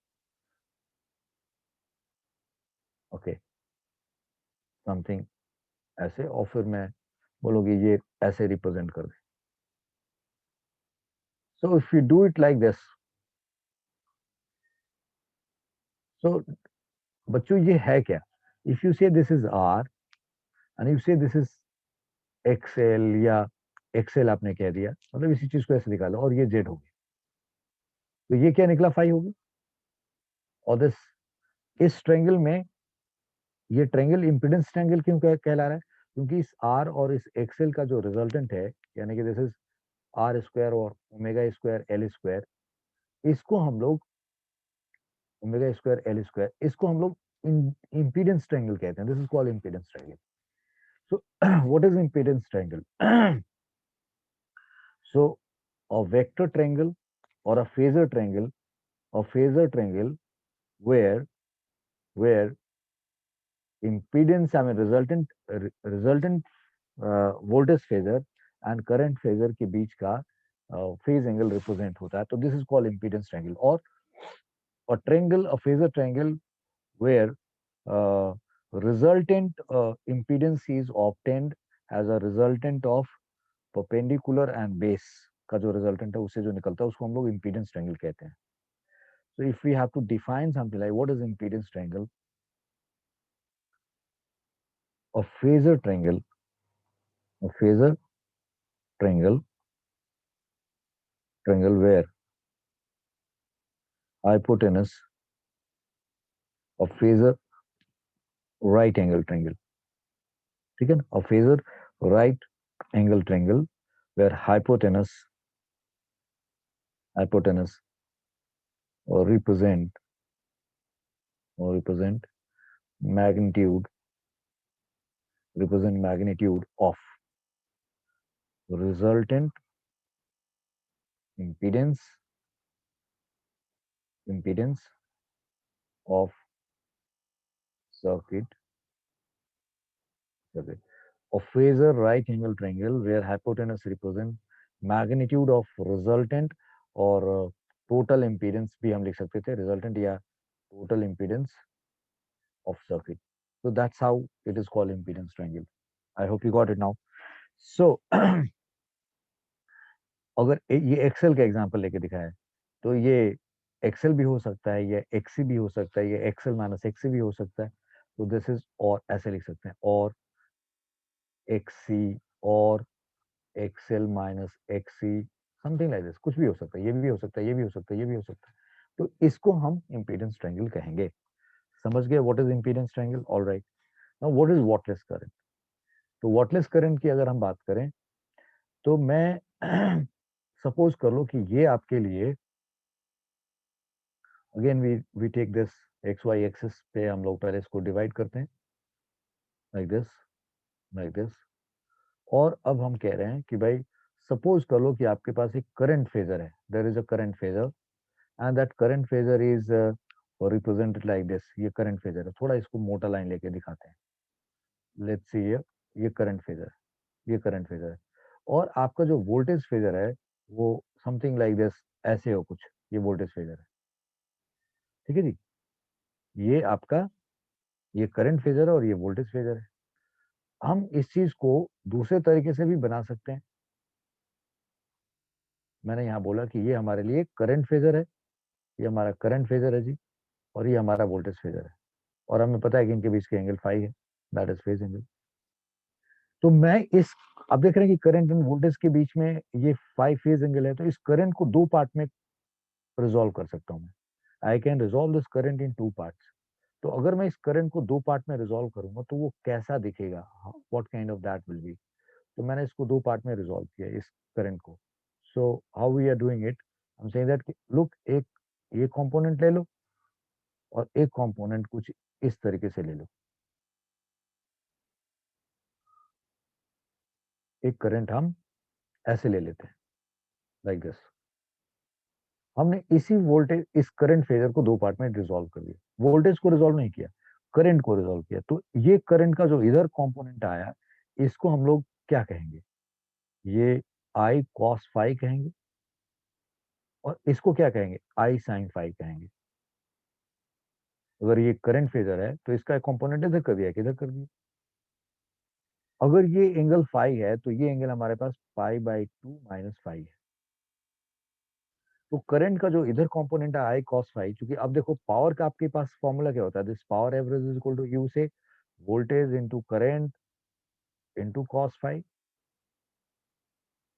Speaker 1: ओके, समथिंग ऐसे, और फिर मैं बोलोगे ये ऐसे रिप्रेजेंट कर दे। So if you do it like this, so बच्चों ये है क्या? If you say this is R and you say this is XL, या एक्सएल आपने कह दिया, मतलब इसी चीज को ऐसे निकालो, और ये जेड होगी, तो ये क्या निकला? फाई होगी। और दिस, इस ट्रायंगल में, ये ट्रायंगल इंपिडेंस ट्रायंगल क्यों कहला रहा है? क्योंकि इस आर और इस एक्सएल का जो रिजल्टेंट है, यानी कि दिस इज आर स्क्वायर और ओमेगा स्क्वायर एल स्क्वायर, इसको हम लोग, ओमेगा स्क्वायर एल स्क्वायर, इसको हम लोग इंपीडेंस ट्रायंगल कहते हैं। This is called impedance triangle. So what is impedance triangle? So a vector triangle or a phasor triangle, where where impedance, I mean resultant voltage phasor and current phasor के बीच का phase angle represent होता है, तो this is called impedance triangle. और a phasor triangle where uh, resultant impedance is obtained as a resultant of perpendicular and base का जो resultant है उससे जो निकलता है उसको हम लोग इम्पीडेंस ट्रायंगल कहते हैं। So if we have to define something like what is impedance triangle, a phasor triangle, a phasor triangle where hypotenuse of phasor right angle triangle, ठीक है ना, a phasor right angle triangle where hypotenuse or represent magnitude of resultant impedance of circuit. A phasor right angle triangle where hypotenuse represent magnitude of resultant और total impedance भी हम लिख सकते थे, resultant या total impedance of circuit. So that's how it is called impedance triangle. I hope you got it now. So अगर ये Excel का एग्जांपल लेके दिखाया है तो ये एक्सेल भी हो सकता है, ये एक्सी भी हो सकता है, ये एक्सेल माइनस एक्सी भी हो सकता है. तो दिस इज, और ऐसे लिख सकते हैं, और एक्सी और XL minus XC, something like this, कुछ भी हो सकता है, ये भी हो सकता है, ये भी हो सकता है, ये भी हो सकता है. तो इसको हम इंपीडेंस ट्रायंगल कहेंगे. समझ गए what is impedance triangle? Alright. Now what is wattless current? तो वॉटलेस करंट की अगर हम बात करें तो मैं सपोज कर लो कि ये आपके लिए, again we take this X Y axis पे, हम लोग पहले इसको डिवाइड करते हैं लाइक दिस, लाइक दिस. और अब हम कह रहे हैं कि भाई सपोज कर लो कि आपके पास एक करंट फेजर है, there is a current phasor and that current phasor is represented like this. ये करंट फेजर है, थोड़ा इसको मोटा लाइन लेके दिखाते हैं. लेट्स सी, ये करंट फेजर, ये करंट फेजर है, और आपका जो वोल्टेज फेजर है वो समथिंग लाइक दिस, ऐसे हो कुछ, ये वोल्टेज फेजर है. ठीक है जी, ये आपका, ये करंट फेजर है और ये वोल्टेज फेजर है. हम इस चीज को दूसरे तरीके से भी बना सकते हैं. मैंने यहाँ बोला कि ये हमारे लिए करंट फेजर है, ये हमारा करंट फेजर है जी, और ये हमारा वोल्टेज फेजर है, और हमें पता है कि इनके बीच के एंगल फाई है, दैट इज फेज एंगल. तो मैं इस, अब देख रहे हैं कि करंट एंड वोल्टेज के बीच में ये फाई फेज एंगल है, तो इस करंट को दो पार्ट में रिजॉल्व कर सकता हूँ मैं. I can resolve this current in two parts. तो अगर मैं इस करंट को दो पार्ट में रिजॉल्व करूंगा तो वो कैसा दिखेगा, what kind of that will be. तो मैंने इसको दो पार्ट में रिजॉल्व किया इस करंट को. So how we are doing it, हम सेइंग दैट लुक, एक ये कंपोनेंट ले लो और एक कंपोनेंट कुछ इस तरीके से ले लो. एक करंट हम ऐसे ले लेते हैं लाइक दिस. हमने इसी वोल्टेज, इस करंट फेजर को दो पार्ट में रिजॉल्व कर दिया, वोल्टेज को रिजॉल्व नहीं किया, करंट को रिजॉल्व किया. तो ये करंट का जो इधर कंपोनेंट आया, इसको हम लोग क्या कहेंगे, ये आई कॉस फाई कहेंगे, और इसको क्या कहेंगे, आई साइन फाई कहेंगे. अगर ये करंट फेजर है तो इसका कंपोनेंट इधर कर दिया, किधर कर दिया. अगर ये एंगल फाई है तो ये एंगल हमारे पास pi by two minus phi है. तो करंट का जो इधर कंपोनेंट है आई कॉस फाई, क्योंकि अब देखो पावर का आपके पास फॉर्मूला क्या होता है, this power average is equal to you say voltage into current into cos phi.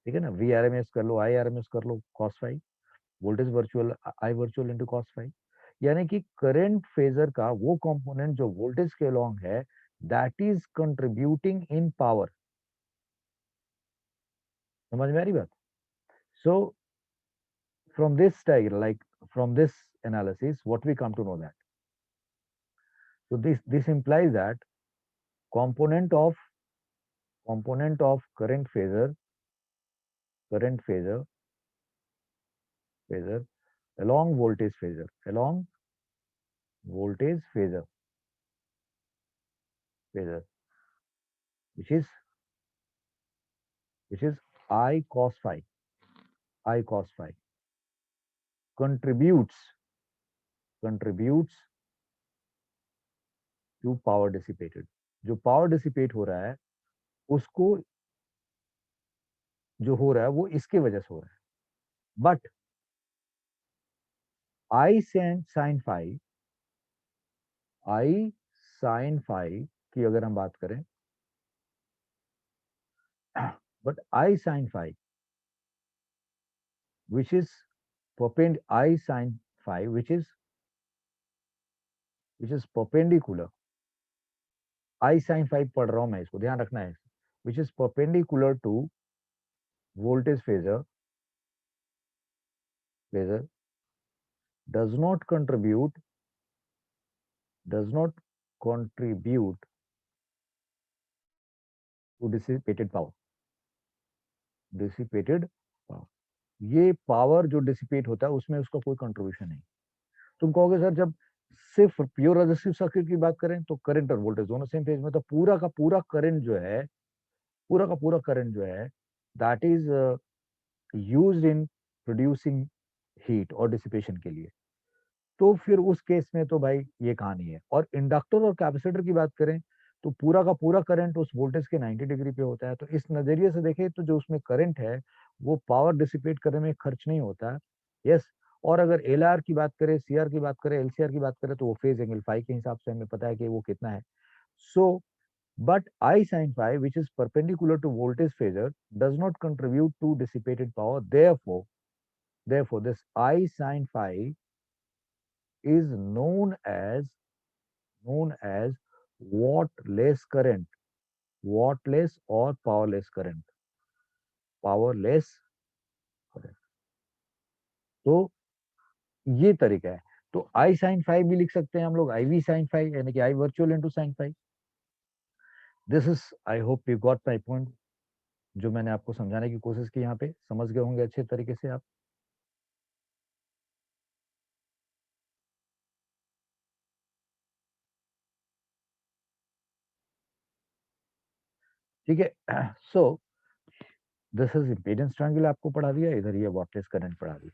Speaker 1: ठीक है ना, वी आर एम एस कर लो, आई आर एम एस कर लो, cos phi, voltage virtual, I virtual into cos phi. यानी कि current phasor का वो कंपोनेंट जो वोल्टेज के अलोंग है, that is contributing in power. समझ में आ रही बात? सो from this diagram, like from this analysis, what we come to know that, so this implies that component of current phasor along voltage phasor, which is I cos phi, contributes to power dissipated. जो power dissipate हो रहा है उसको, जो हो रहा है वो इसके वजह से हो रहा है. बट आई साइन फाई की अगर हम बात करें, but I sin phi, which is I sin phi, which is perpendicular. I sin phi पढ़ रहा हूं मैं, इसको ध्यान रखना है, which is perpendicular to voltage phasor does not contribute does not contribute to dissipated power. ये पावर जो डिसिपेट होता है उसमें उसका कोई कंट्रीब्यूशन नहीं. तुम कहोगे सर जब सिर्फ प्योर रेजिस्टिव सर्किट की बात करें तो करंट और वोल्टेज दोनों सेम फेज में, तो पूरा का पूरा करंट जो है that is used in producing heat और डिसिपेशन के लिए. तो फिर उस केस में तो भाई ये कहानी है. और इंडक्टर और कैपेसिटर की बात करें तो पूरा का पूरा करंट उस वोल्टेज के 90 डिग्री पे होता है. तो इस नजरिए से देखें तो जो उसमें करंट है वो पावर डिसिपेट करने में खर्च नहीं होता है. यस. और अगर एल आर की बात करें, सी आर की बात करें, एलसीआर की बात करें तो वो फेज एंगल फाई के हिसाब से हमें पता है कि वो कितना है. सो but I sin phi, which is perpendicular to voltage phasor, does not contribute to dissipated power. Therefore, this I sin phi is known as wattless current, wattless or powerless current, powerless current. तो ये तरीका है. तो I sin phi भी लिख सकते हैं हम लोग, IV sin phi यानी कि I virtual into sin phi. This is, I hope you got my point. जो मैंने आपको समझाने की कोशिश की, यहाँ पे समझ गए होंगे अच्छे तरीके से आप. ठीक है. So this is impedance triangle आपको पढ़ा दिया, इधर ये वॉटलेस करंट पढ़ा दिया.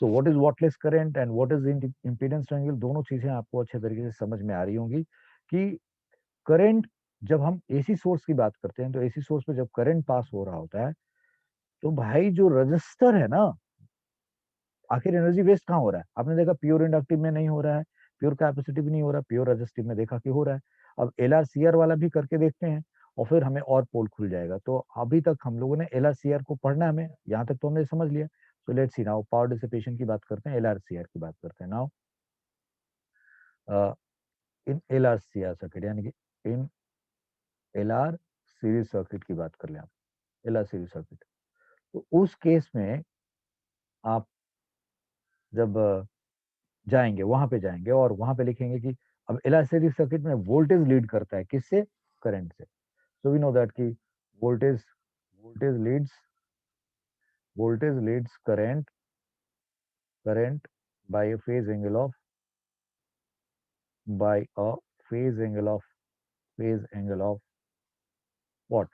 Speaker 1: So what is wattless current and what is impedance triangle, दोनों चीजें आपको अच्छे तरीके से समझ में आ रही होंगी कि करंट, जब हम एसी सोर्स की बात करते हैं तो एसी सोर्स पे जब करंट पास हो रहा होता है तो भाई जो रजिस्टर है ना, आखिर एनर्जी वेस्ट कहाँ हो रहा है. आपने देखा प्योर इंडक्टिव में नहीं हो रहा है, प्योर कैपेसिटिव भी नहीं हो रहा, प्योर रेजिस्टिव में देखा कि हो रहा है. अब एल आर सी आर वाला भी करके देखते हैं और फिर हमें और पोल खुल जाएगा. तो अभी तक हम लोगों ने एल आर सी आर को पढ़ना है, हमें यहाँ तक तो हमने समझ लिया. सो let's C now power dissipation की बात करते हैं, एल आर सी आर की बात करते हैं now. In L R C R circuit यानी कि in L R series circuit की बात कर ले आप, एल आर सीरीज सर्किट. तो उस केस में आप जब जाएंगे, वहां पे जाएंगे और वहां पे लिखेंगे कि अब इलास्टिक सर्किट में वोल्टेज लीड करता है किससे, करंट से. सो वी नो दैट कि voltage voltage leads voltage leads current by a phase angle of by a phase angle of what,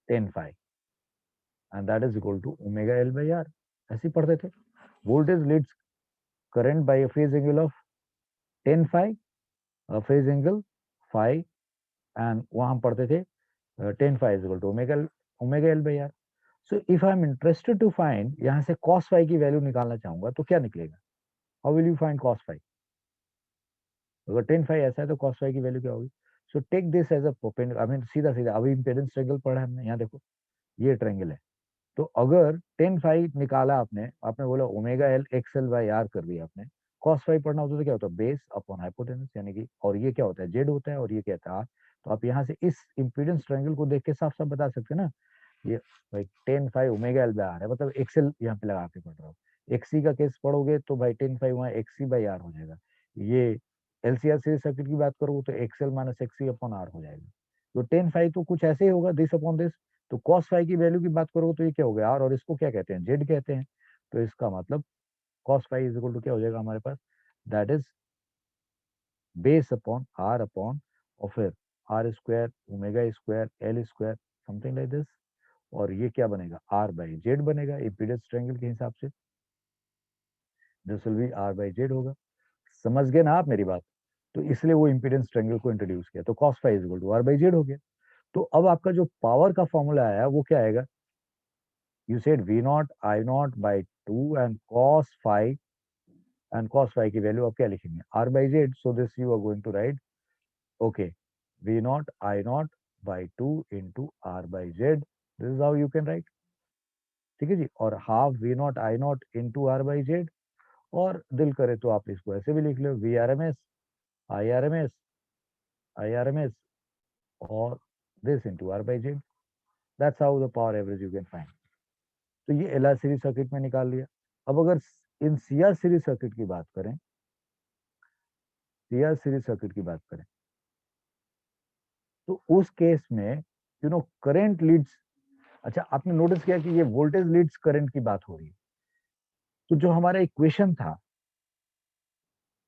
Speaker 1: 10 phi, and that is equal to omega L by R. ऐसे ही पढ़ते थे. Voltage leads current by a phase angle of 10 phi, a phase angle phi, and वहां हम पढ़ते थे 10 phi is equal to omega L by R. So if I am interested to find, यहाँ से cos phi की value निकालना चाहूंगा तो क्या निकलेगा, how will you find cos phi. अगर 10 phi ऐसा है तो cos phi की वैल्यू क्या होगी. So take this as a perpendicular, I mean सीधा सीधा अभी इंपेडेंस ट्रायंगल पढ़ा है हमने, यहाँ देखो ये ट्रायंगल है. तो अगर 10 phi निकाला आपने, आपने बोला omega L X L by R कर दिया आपने, cos phi पढ़ना होता तो क्या होता है, बेस अपॉन हाइपोटेनस यानी कि, और ये क्या होता है, जेड होता है और ये क्या था आर. तो आप यहाँ से इस इंपेडेंस ट्रायंगल को देख के साफ साफ बता सकते हैं ना, ये भाई 10 phi omega L by R है, मतलब एक्सएल यहाँ पे लगा के पढ़ रहा हूँ. एक्सी का केस पढ़ोगे तो भाई 10 फाइव वहाँ एक्सी बाई आर हो जाएगा. ये एलसीआर सीरीज सर्किट की बात करोगे तो XL minus XC upon R हो जाएगा. तो 10 फाइव तो कुछ ऐसे ही होगा, दिस अपॉन दिस. तो कॉस फाइव की वैल्यू की बात करोगे तो ये क्या हो गया, आर, और इसको क्या कहते हैं, जेड कहते हैं. तो इसका मतलब cos phi is equal to क्या हो जाएगा हमारे पास, that is base upon R upon, और फिर R square omega square L square, something like this. और ये क्या बनेगा, आर बाई जेड बनेगा इम्पीडेंस ट्रायंगल के हिसाब से. This will be R by Z होगा. समझ गए ना आप मेरी बात. तो इसलिए वो इम्पीडेंस ट्रायंगल को इंट्रोड्यूस किया. तो cos phi is equal to R by Z हो गया. तो अब आपका जो पावर का फॉर्मूला आया वो क्या आएगा, you said V not I not by two and cos five की वैल्यू आप क्या लिखेंगे, R by Z. So this you are going to write, okay, V not I not by two into R by Z this is how you can write, ठीक है जी। और half V not I not into R by Z, और दिल करे तो आप इसको ऐसे भी लिख लो, we R M S I R M S I R M S और this into R by Z. That's how the power average you can find. तो ये एल आर सीरीज सर्किट में निकाल लिया। अब अगर इन सी आर सीरीज सर्किट की बात करें, सी आर सीरीज सर्किट की बात करें, तो उस केस में करंट लीड्स, अच्छा आपने नोटिस किया कि ये वोल्टेज लीड्स करंट की बात हो रही है। तो जो हमारा इक्वेशन था,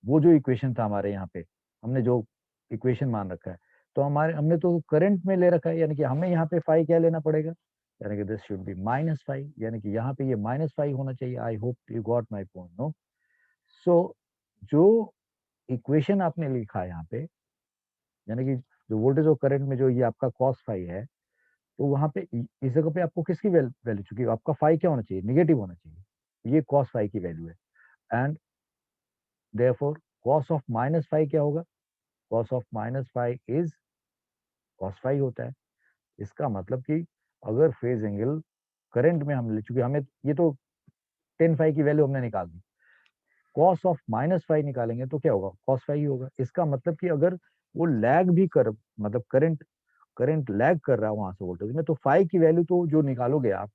Speaker 1: वो जो इक्वेशन था हमारे यहाँ पे, हमने जो इक्वेशन मान रखा है, तो हमने तो करंट में ले रखा है, यानी कि हमें यहाँ पे फाई क्या लेना पड़ेगा, यानी कि this should be minus phi, यानी कि यहाँ पे ये माइनस फाई होना चाहिए। I hope you got my point, no? So जो इक्वेशन आपने लिखा है यहाँ पे, यानी कि जो वोल्टेज और करंट में जो ये आपका कॉस फाई है, तो वहां पे इस जगह पे आपको किसकी वैल्यू, चूंकि आपका फाई क्या होना चाहिए, निगेटिव होना चाहिए, ये कॉस फाई की वैल्यू है। And therefore cos of minus phi क्या होगा, cos of minus phi is cos phi होता है। इसका मतलब कि अगर फेज एंगल करंट में हम ले, चूंकि हमें ये तो टेन फाई की वैल्यू हमने निकाल दी, कॉस ऑफ माइनस फाई निकालेंगे तो क्या होगा, कॉस फाई ही होगा। इसका मतलब कि अगर वो लैग भी कर, मतलब करंट करंट लैग कर रहा है वहां से वोल्टेज में, तो फाई की वैल्यू तो जो निकालोगे आप,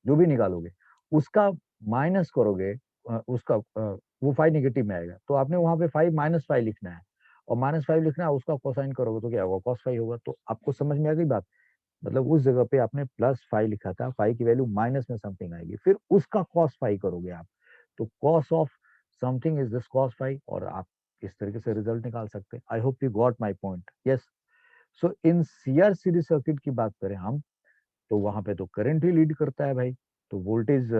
Speaker 1: जो भी निकालोगे उसका माइनस करोगे, उसका वो फाइव नेगेटिव में आएगा, तो आपने वहां पे फाइव माइनस फाइव लिखना है, और माइनस फाइव लिखना है, उसका कोसाइन करोगे तो क्या होगा, कॉस फाइव होगा। तो आपको समझ में आ गई बात, मतलब उस जगह पे आपने प्लस फाइव लिखा था, फाइव की वैल्यू माइनस में समथिंग आएगी, फिर उसका कॉस फाइव करोगे आप, तो cos of something is this cos five, और आप इस तरीके से रिजल्ट निकाल सकते हैं। आई hope you got my point, yes. So in CR series circuit की बात करें हम, तो वहां पे तो करंट ही लीड करता है भाई, तो voltage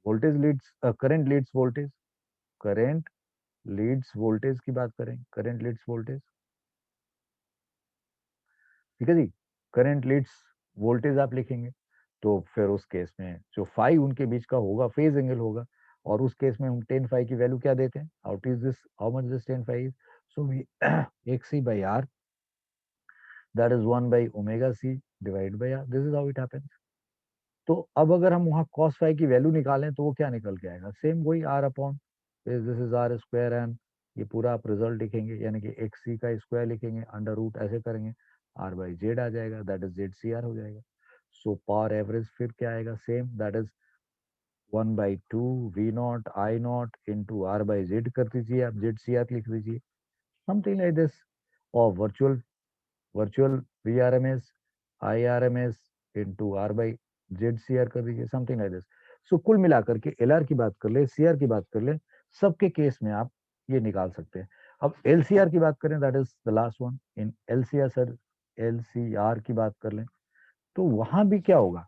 Speaker 1: voltage leads current leads voltage, current leads voltage की बात करें, करंट लीड्स वोल्टेज, ठीक है जी। करंट लीड्स वोल्टेज आप लिखेंगे, तो फिर उस केस में जो फाइव उनके बीच का होगा फेज एंगल होगा, और उस केस में हम टेन फाइव की वैल्यू क्या देते हैं, out is this how much this tan phi, so V X C by R, that is one by omega C divide by R, this is how it happens. तो अब अगर हम वहां cos phi की value निकालें तो वो क्या निकल के आएगा, सेम वही R upon this is R square, and ये पूरा आप रिजल्ट लिखेंगे, यानी कि एक्स सी का स्क्वायर लिखेंगे, अंडर रूट ऐसे करेंगे, आर बाई जेड आ जाएगा, that is Z C R हो जाएगा। सो पावर एवरेज फिर क्या आएगा, same, that is one by two V not I not into R by Z कर दीजिए, आप जेड सी आर लिख दीजिए, समथिंग लाइक दिस। और virtual virtual V R M S I R M S into R by Z C R कर दीजिए, something like this. सो कुल मिलाकर के एल आर की बात कर ले, सी आर की बात कर ले, सबके केस में आप ये निकाल सकते हैं। अब एल सी आर की बात करें, that is the last one in L C R sir, L C R की बात कर लें, तो वहां भी क्या होगा,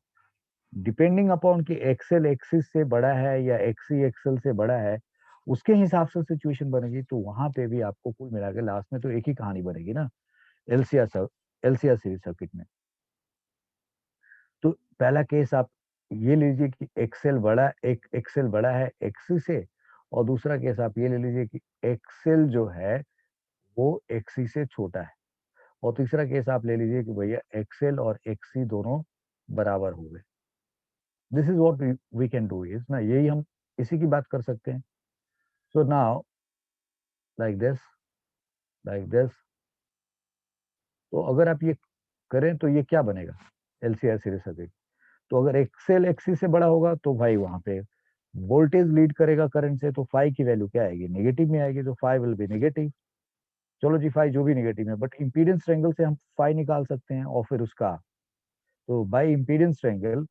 Speaker 1: डिपेंडिंग अपॉन कि एक्सेल एक्सिस से बड़ा है या एक्सी एक्सेल से बड़ा है, उसके हिसाब से सिचुएशन बनेगी। तो वहां पे भी आपको कुल मिला के लास्ट में तो एक ही कहानी बनेगी ना, LCR sir, LCR series circuit में। तो पहला केस आप ये लीजिए कि एक्सेल बड़ा है एक्सी से, और दूसरा केस आप ये ले लीजिए कि एक्सेल जो है वो एक्सी से छोटा है, और तीसरा केस आप ले लीजिए कि भैया एक्सेल और एक्सी दोनों बराबर हो गए। This is what we can do is ना, यही हम इसी की बात कर सकते हैं। So now like this, like this, तो अगर आप ये करें तो ये क्या बनेगा, एलसीआर सीरीज सर्किट। तो अगर एक्सेल एक्सी से बड़ा होगा तो भाई वहां पे वोल्टेज लीड करेगा करंट से, तो फाई की वैल्यू क्या आएगी, नेगेटिव में आएगी, तो फाई विल बी नेगेटिव। चलो जी, फाई जो भी नेगेटिव है, बट इंपीडेंस ट्रायंगल से हम फाई निकाल सकते हैं, और फिर उसका, तो बाय इंपीडेंस ट्रायंगल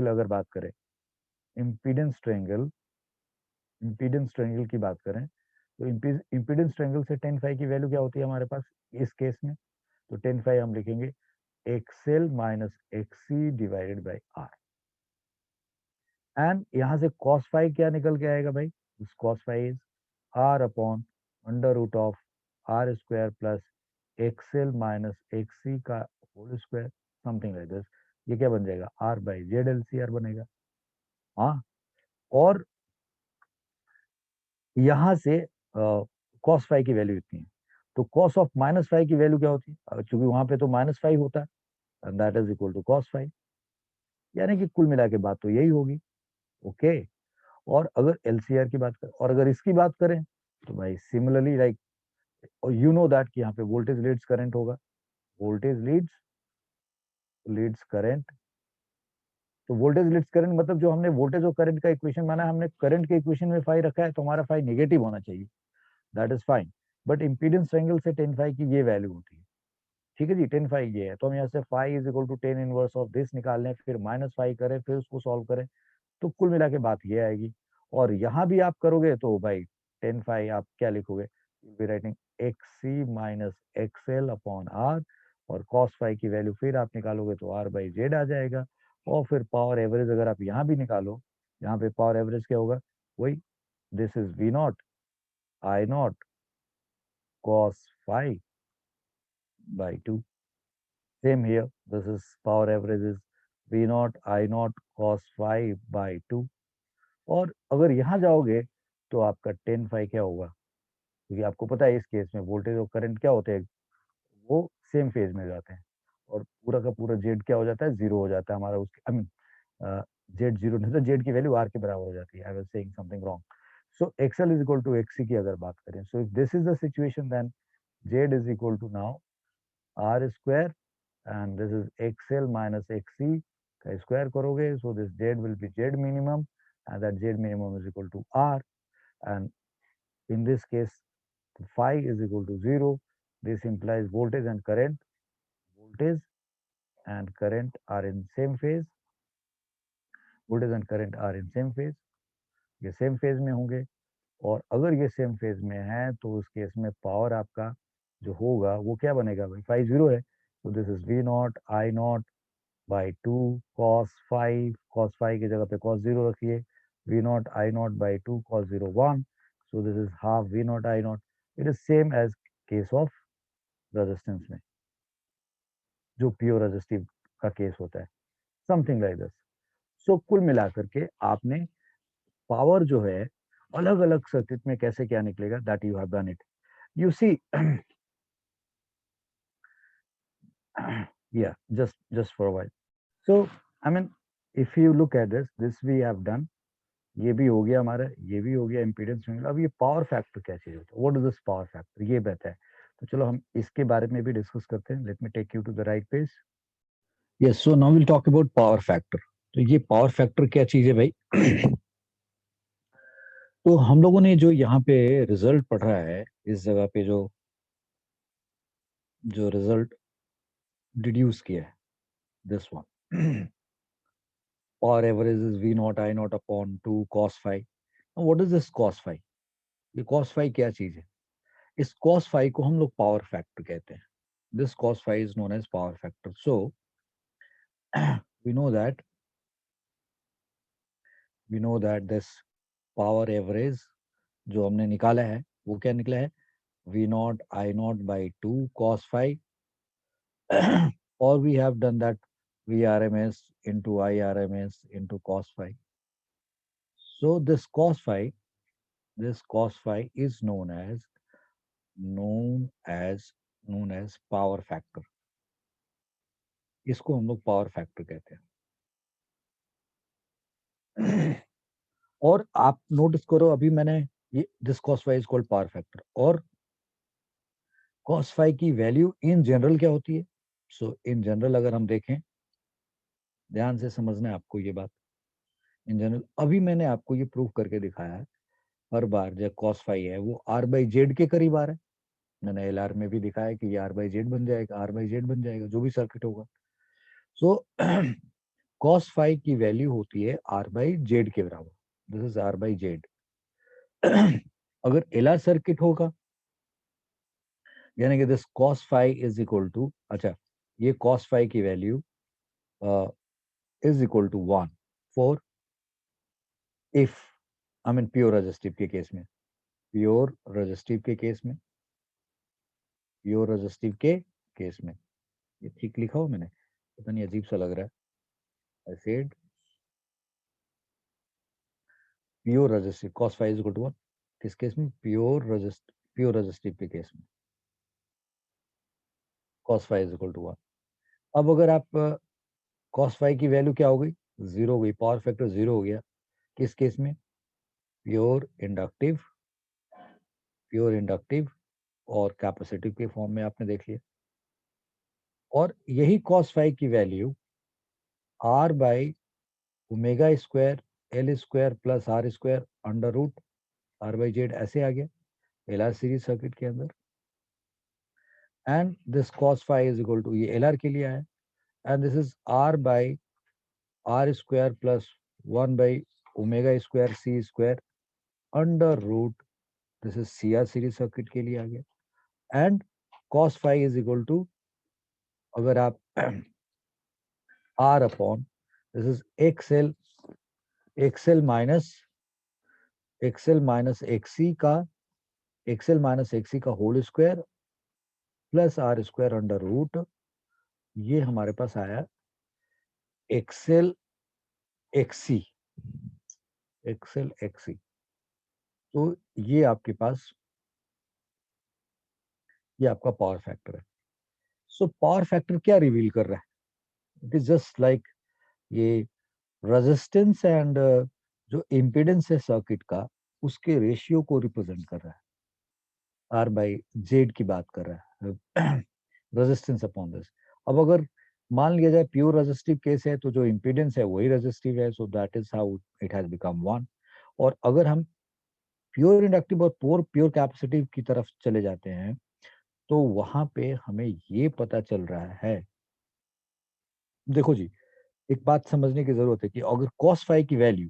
Speaker 1: अगर बात करें, इंपीडेंस ट्रायंगल इंपीडेंस ट्रायंगल की बात करें, तो इंपीडेंस ट्रायंगल से टेन फाई की वैल्यू क्या होती है हमारे पास इस केस में, तो टेन फाई हम लिखेंगे XL minus XC divided by R, and यहां से cos फाइव क्या निकल के आएगा भाई, this cos phi is R upon under root of R square plus XL minus XC का whole square, something like this. ये क्या बन जाएगा, R by Z L C R बनेगा। हाँ, और यहां से cos फाइव की वैल्यू इतनी है, तो cos ऑफ माइनस फाइव की वैल्यू क्या होती है, चूंकि वहां पे तो माइनस फाइव होता है, and that is equal to cos phi. यानी कि कुल मिला के बात तो यही होगी। ओके। और अगर एलसीआर की बात करें और अगर इसकी बात करें तो भाई सिमिलरली लाइक, और यू नो दैट कि यहाँ पे वोल्टेज लीड्स करंट होगा। Voltage leads current. तो वोल्टेज लीड्स करंट मतलब जो हमने वोल्टेज और करंट का इक्वेशन माना है, हमने करंट के इक्वेशन में फाई रखा है, तो हमारा फाई नेगेटिव होना चाहिए। That is fine. But impedance triangle से टेन फाई की ये वैल्यू होती है। ठीक है जी, टेन फाई ये है, तो हम यहाँ से phi is equal to tan inverse of this निकाल लें, फिर माइनस फाई करें, फिर उसको सॉल्व करें, तो कुल मिला के बात ये आएगी। और यहाँ भी आप करोगे तो भाई टेन फाई आप क्या लिखोगे, be writing X C minus XL upon R, और कॉस फाई की वैल्यू फिर आप निकालोगे तो आर बाई जेड आ जाएगा। और फिर पावर एवरेज अगर आप यहाँ भी निकालो, यहाँ पे पावर एवरेज क्या होगा, वही this is V not I not cos phi by two. Same here, this is power average is V not I not cos phi by two. और अगर यहाँ जाओगे तो आपका टेन फाई क्या होगा, क्योंकि आपको पता है इस केस में वोल्टेज और करंट क्या होते हैं, वो सेम फेज में जाते हैं, और पूरा का पूरा जेड क्या हो जाता है, जीरो हो जाता है हमारा, उसके आई मीन जेड जीरो नहीं, तो जेड की वैल्यू आर के बराबर हो जाती है। I was saying something wrong. So XL is equal to XC की अगर बात करें, so if this is the situation, then Z is equal to now R square, and this is XL minus XC का square करोगे, so this Z will be Z minimum, and that z minimum is equal to r, and in this case phi is equal to 0. This implies voltage and current are in same phase, voltage and current are in same phase, ये same phase में होंगे। और अगर ये same phase में है तो उस केस में पावर आपका जो होगा वो क्या बनेगा भाई, फाई जीरो है, तो this is V not I not by two cos phi की जगह पे कॉस जीरो रखिए, V not I not by two cos zero one, so this is half V not I not. It is same as case of resistance में, जो pure resistive का case होता है, something like this. सो कुल मिलाकर के आपने पावर जो है अलग अलग सर्किट में कैसे क्या निकलेगा, that you have done it. You see yeah, just for a while. So I mean, if you look at this we have done, ये भी हो गया हमारा, ये भी हो गया इम्पीडेंस में। अब ये पावर फैक्टर क्या चीज होता है, what is this power factor, ये बताए। तो चलो हम इसके बारे में भी डिस्कस करते हैं। Let me take you to the right page. Yes, so now will talk about power factor. तो ये पावर फैक्टर क्या चीज है भाई? तो हम लोगों ने जो यहाँ पे रिजल्ट पढ़ा है, इस जगह पे जो जो रिजल्ट डिड्यूस किया है, this one, power average is V not I not upon two cos phi. What is this cos five? ये कॉस फाइव क्या चीज है? इस cos phi को हम लोग पावर फैक्टर कहते हैं। This cos phi is known as power factor. So we know that this power average जो हमने निकाला है वो क्या निकला है, v naught I naught by 2 cos phi, or we have done that vrms into irms into cos phi. So this cos phi is known as power factor. इसको हम लोग पावर फैक्टर कहते हैं। और आप नोटिस करो, अभी मैंने ये this cos phi is called power factor, और cos phi की वैल्यू इन जनरल क्या होती है? सो इन जनरल अगर हम देखें, ध्यान से समझना है आपको ये बात। इन जनरल अभी मैंने आपको ये प्रूव करके दिखाया है, हर बार जब cos phi है वो r बाई जेड के करीब आ रहा है। मैंने एल आर में भी दिखाया कि ये r बाई जेड बन जाएगा, r बाई जेड बन जाएगा, जो भी सर्किट होगा। सो cos phi की वैल्यू होती है r बाई जेड के बराबर, this is r by Z. अगर एल आर सर्किट होगा, यानी कि this cos phi is equal to, अच्छा, ये cos phi की value is equal to 1 for if, I mean pure resistive के केस में, प्योर रेजिस्टिव के केस में, प्योर रेजिस्टिव के केस में, ये ठीक लिखा हो मैंने, पता नहीं अजीब सा लग रहा है। I said pure resistive cos phi is equal to 1, किस केस में? प्योर रेजिस्टिव के केस में cos phi is equal to 1। अब अगर आप cos फाई की वैल्यू क्या हो गई, 0 हो गई, पावर फैक्टर 0 हो गया। किस केस में, प्योर इंडक्टिव, प्योर इंडक्टिव और कैपेसिटिव के फॉर्म में आपने देख लिया। और यही cos फाई की value r by omega square L square plus R square under root R by Z ऐसे आ गया एल आर सीरीज सर्किट के अंदर। And this cos phi is equal to, ये एल आर के लिए आया, and this is r by R square plus 1 by omega square C square under root, this is C R series circuit के लिए आ गया। And cos phi is equal to, अगर आप r upon this is XL minus XC का, XL minus XC का whole square plus R square under root, ये हमारे पास आया एक्सएल एक्सी, एक्सएल एक्सी। तो ये आपके पास, ये आपका पावर फैक्टर है। सो पावर फैक्टर क्या रिवील कर रहा है, इट इज जस्ट लाइक ये रेजिस्टेंस एंड जो इम्पीडेंस है सर्किट का, उसके रेशियो को रिप्रेजेंट कर रहा है। आर बाई जेड की बात कर रहा है, रेजिस्टेंस अपॉन दिस। अब अगर मान लिया जाए प्योर रेजिस्टिव केस है, तो जो इम्पीडेंस है वही रेजिस्टिव है, so that is how it has become one. और अगर हम प्योर इंडक्टिव और प्योर कैपेसिटिव की तरफ चले जाते हैं, तो वहां पे हमें ये पता चल रहा है, देखो जी, एक बात समझने की जरूरत है कि अगर cos फाई की वैल्यू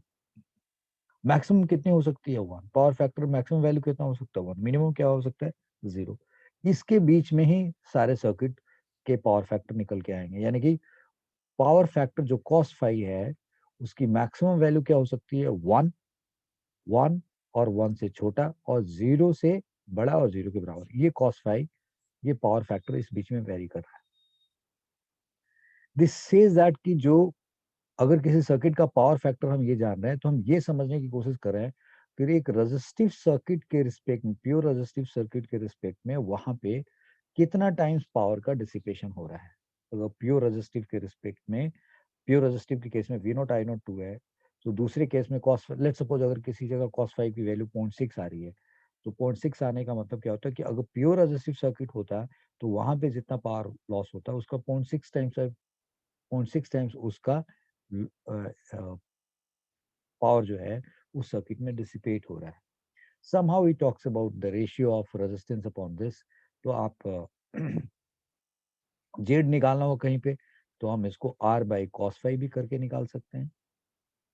Speaker 1: मैक्सिमम कितनी हो सकती है, 1, पावर फैक्टर मैक्सिमम वैल्यू कितना हो सकता है, 1, मिनिमम क्या हो सकता है, 0। इसके बीच में ही सारे सर्किट के पावर फैक्टर निकल के आएंगे, यानी कि पावर फैक्टर जो cos फाई है, उसकी मैक्सिमम वैल्यू क्या हो सकती है, 1, 1 और 1 से छोटा और 0 से बड़ा और 0 के बराबर, ये cos फाई, ये पावर फैक्टर इस बीच में वेरी कर रहा है। दिस सेज दैट कि जो, अगर किसी सर्किट का पावर फैक्टर हम ये जान रहे हैं, तो हम ये समझने की कोशिश कर रहे हैं फिर एक रेजिस्टिव सर्किट के रिस्पेक्ट में, प्योर रेजिस्टिव सर्किट के रिस्पेक्ट में वहां पे कितना टाइम्स पावर का डिसिपेशन हो रहा है। अगर प्योर रेजिस्टिव के रिस्पेक्ट में, प्योर रेजिस्टिव के केस में वी नॉट आई नॉट 2 है, तो दूसरे केस में कॉस, लेट सपोज अगर किसी जगह cos फाइव की वैल्यू 0.6 आ रही है, तो 0.6 आने का मतलब क्या होता है कि अगर प्योर रेजिस्टिव सर्किट होता है, तो वहां पे जितना पावर लॉस होता है उसका 0.6 टाइम्स, 0.6 टाइम्स उसका पावर जो है उस सर्किट में डिसिपेट हो रहा है। somehow he talks about the ratio of resistance upon this। तो आप जेड निकालना हो कहीं पे, तो हम इसको r बाई cos फाइव भी करके निकाल सकते हैं।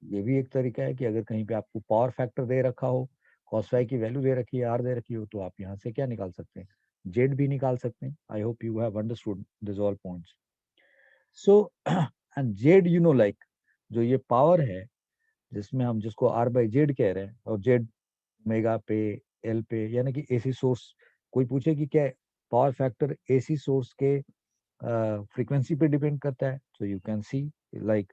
Speaker 1: ये भी एक तरीका है कि अगर कहीं पे आपको पावर फैक्टर दे रखा हो, cos फाइव की वैल्यू दे रखी है, r दे रखी हो, तो आप यहाँ से क्या निकाल सकते हैं, जेड भी निकाल सकते हैं। आई hope you have understood this all points. So and Z, you know, like जो ये पावर है, जिसमें हम जिसको आर बाई जेड कह रहे हैं, और जेड मेगा पे, एल पे, यानी कि एसी सोर्स, कोई पूछे कि क्या पावर फैक्टर एसी सोर्स के फ्रीक्वेंसी पे डिपेंड करता है, so you can see like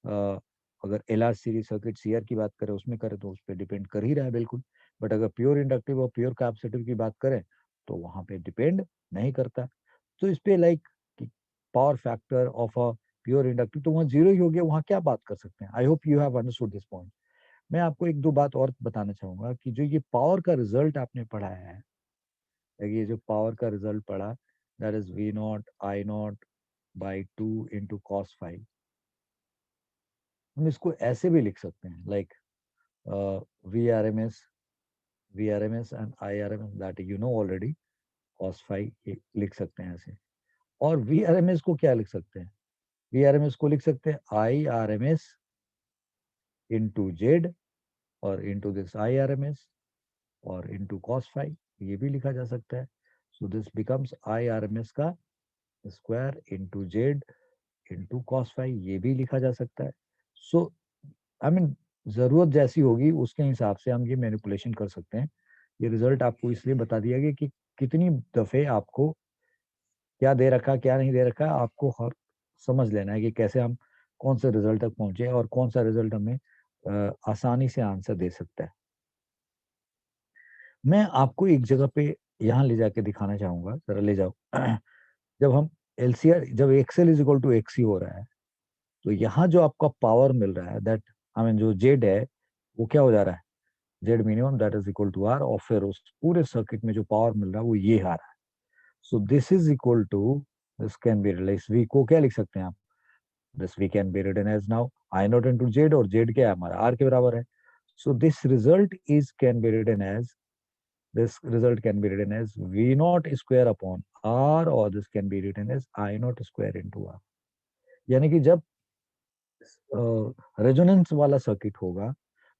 Speaker 1: अगर L R series circuit C R की बात करें, उसमें करें तो उस पर डिपेंड कर ही रहा है बिल्कुल। बट अगर प्योर इंडक्टिव और प्योर कैपेसिटिव की बात करें, तो वहां पे डिपेंड नहीं करता। तो इस पे like power factor of a pure inductive, तो वहाँ जीरो ही हो गया, वहाँ क्या बात कर सकते हैं। आई hope you have understood this point. मैं आपको एक दो बात और बताना चाहूंगा कि जो ये पावर का रिजल्ट आपने पढ़ा है, ये जो पावर का रिजल्ट पढ़ा, that is V not I not by 2 into cos phi, हम इसको ऐसे भी लिख सकते हैं like V R M S, V R M S and I R M S, that you know already, cos phi लिख सकते हैं ऐसे। और वी आर एम एस को क्या लिख सकते हैं, वी आर एम एस को लिख सकते हैं I R M S into Z और into this I R M S और इंटू कॉस फाइव, ये भी लिखा जा सकता है। So this becomes I R M S का square into Z into cos five, ये भी लिखा जा सकता है। सो आई मीन जरूरत जैसी होगी उसके हिसाब से हम ये मैनिपुलेशन कर सकते हैं। ये रिजल्ट आपको इसलिए बता दिया गया कि कितनी दफे आपको क्या दे रखा क्या नहीं दे रखा, आपको हर समझ लेना है कि कैसे हम कौन से रिजल्ट तक पहुंचे और कौन सा रिजल्ट हमें आसानी से आंसर दे सकता है। मैं आपको एक जगह पे यहाँ ले जाके दिखाना चाहूंगा, जरा ले जाओ। जब हम एलसीआर जब XL is equal to XC हो रहा है, तो यहाँ जो आपका पावर मिल रहा है दैट आई मीन जो जेड है वो क्या हो जा रहा है, Z minimum that is equal to R, और फिर उस पूरे सर्किट में जो पावर मिल रहा है वो ये आ रहा है. So this is equal to, this can be release V को क्या लिख सकते हैं आप, this V can be written as now I not into Z, और जेड क्या है हमारा आर के बराबर है. So this result is can be written as, this result can be written as v naught square upon r, or this can be written as I naught square into r. यानी कि जब resonance वाला circuit होगा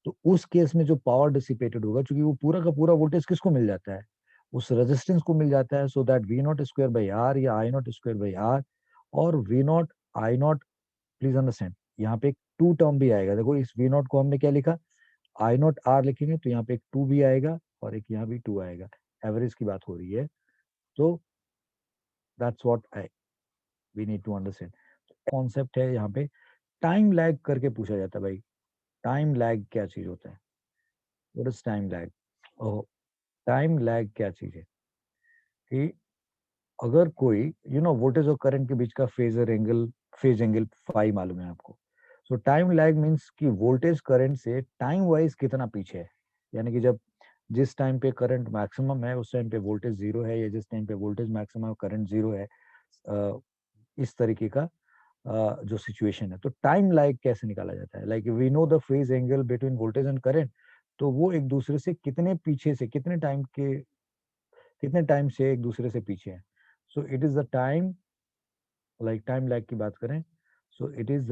Speaker 1: तो उस case में जो power dissipated होगा, क्योंकि वो पूरा का पूरा वोल्टेज किसको मिल जाता है, उस रेजिस्टेंस को मिल जाता है, so that V not square by R या I not square by R, और V not I not, please understand यहाँ पे एक टू टर्म भी आएगा. देखो इस वी नॉट को हमने क्या लिखा, आई नॉट आर लिखेंगे तो यहाँ पे एक टू भी आएगा और एक यहाँ भी टू आएगा, एवरेज की बात हो रही है. तो that's what I we need to understand. Concept है यहाँ पे, टाइम लैग करके पूछा जाता है भाई, टाइम लैग क्या चीज होता है, what is time lag. Oh, time lag क्या चीज है कि अगर कोई वोल्टेज और करंट के बीच का फेज एंगल फाई मालूम है आपको. सो टाइम लैग मींस कि वोल्टेज करंट से टाइम वाइज कितना पीछे है. यानी कि जब जिस टाइम पे करंट मैक्सिमम है उस टाइम पे वोल्टेज जीरो है, या जिस टाइम पे वोल्टेज मैक्सिमम करंट जीरो है, इस तरीके का जो सिचुएशन है. तो टाइम लैग कैसे निकाला जाता है, like we know the phase angle between voltage and current, तो वो एक दूसरे से कितने पीछे से, कितने टाइम से एक दूसरे से पीछे है. So it is the time, like time lag की बात करें, so it is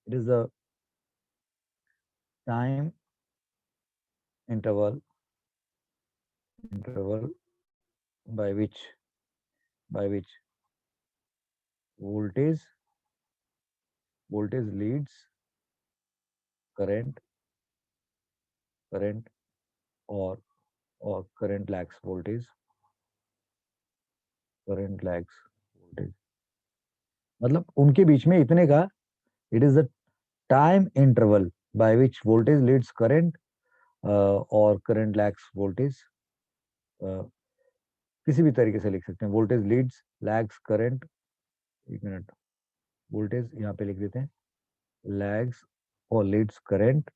Speaker 1: the time interval by which voltage leads current or current lags voltage, मतलब उनके बीच में इतने का, it is the time interval by which voltage leads current और current lags voltage. किसी भी तरीके से लिख सकते हैं, वोल्टेज लीड्स लैग्स करंट, एक मिनट, वोल्टेज यहाँ पे लिख देते हैं, लैग्स और लीड्स करंट,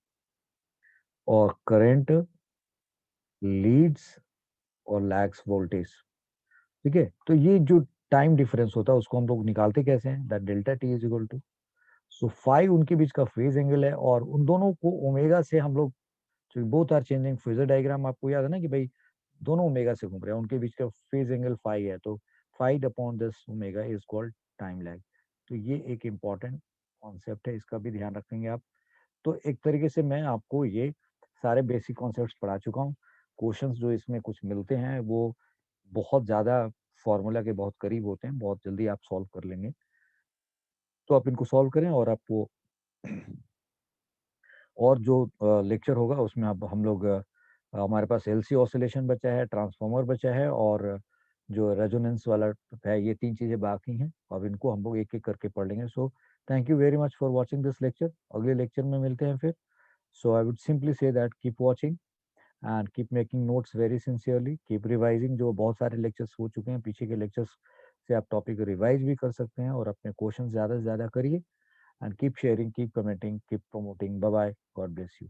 Speaker 1: और करंट लीड्स और लैग्स वोल्टेज. ठीक है, तो ये जो टाइम डिफरेंस होता है उसको हम लोग निकालते कैसे हैं, that delta T is equal to, so phi उनके बीच का फेज एंगल है, और उन दोनों को ओमेगा से हम लोग, both are changing phasor diagram आपको याद है ना कि भाई दोनों ओमेगा से घूम रहे हैं, उनके बीच का फेज एंगल फाई है, तो FIDE upon this omega is called time lag. तो ये एक इम्पॉर्टेंट कॉन्सेप्ट है, इसका भी ध्यान रखेंगे आप. तो एक तरीके से मैं आपको ये सारे बेसिक कॉन्सेप्ट्स पढ़ा चुका हूँ. क्वेश्चंस जो इसमें कुछ मिलते हैं वो बहुत ज्यादा फॉर्मूला के बहुत करीब होते हैं, बहुत जल्दी आप सॉल्व कर लेंगे. तो आप इनको सॉल्व करें, और आपको और जो लेक्चर होगा उसमें आप हम लोग हमारे पास एलसी ऑसिलेशन बचा है, ट्रांसफार्मर बचा है, और जो रेजोनेंस वाला है, ये तीन चीजें बाकी हैं. अब इनको हम लोग एक एक करके पढ़ लेंगे. So thank you very much for watching this lecture. अगले लेक्चर में मिलते हैं फिर. So I would simply say that keep watching and keep making notes very sincerely, keep revising. जो बहुत सारे लेक्चर्स हो चुके हैं, पीछे के लेक्चर्स से आप टॉपिक रिवाइज भी कर सकते हैं, और अपने क्वेश्चन ज्यादा से ज्यादा करिए. And keep sharing, keep commenting, keep promoting. Bye bye. God bless you.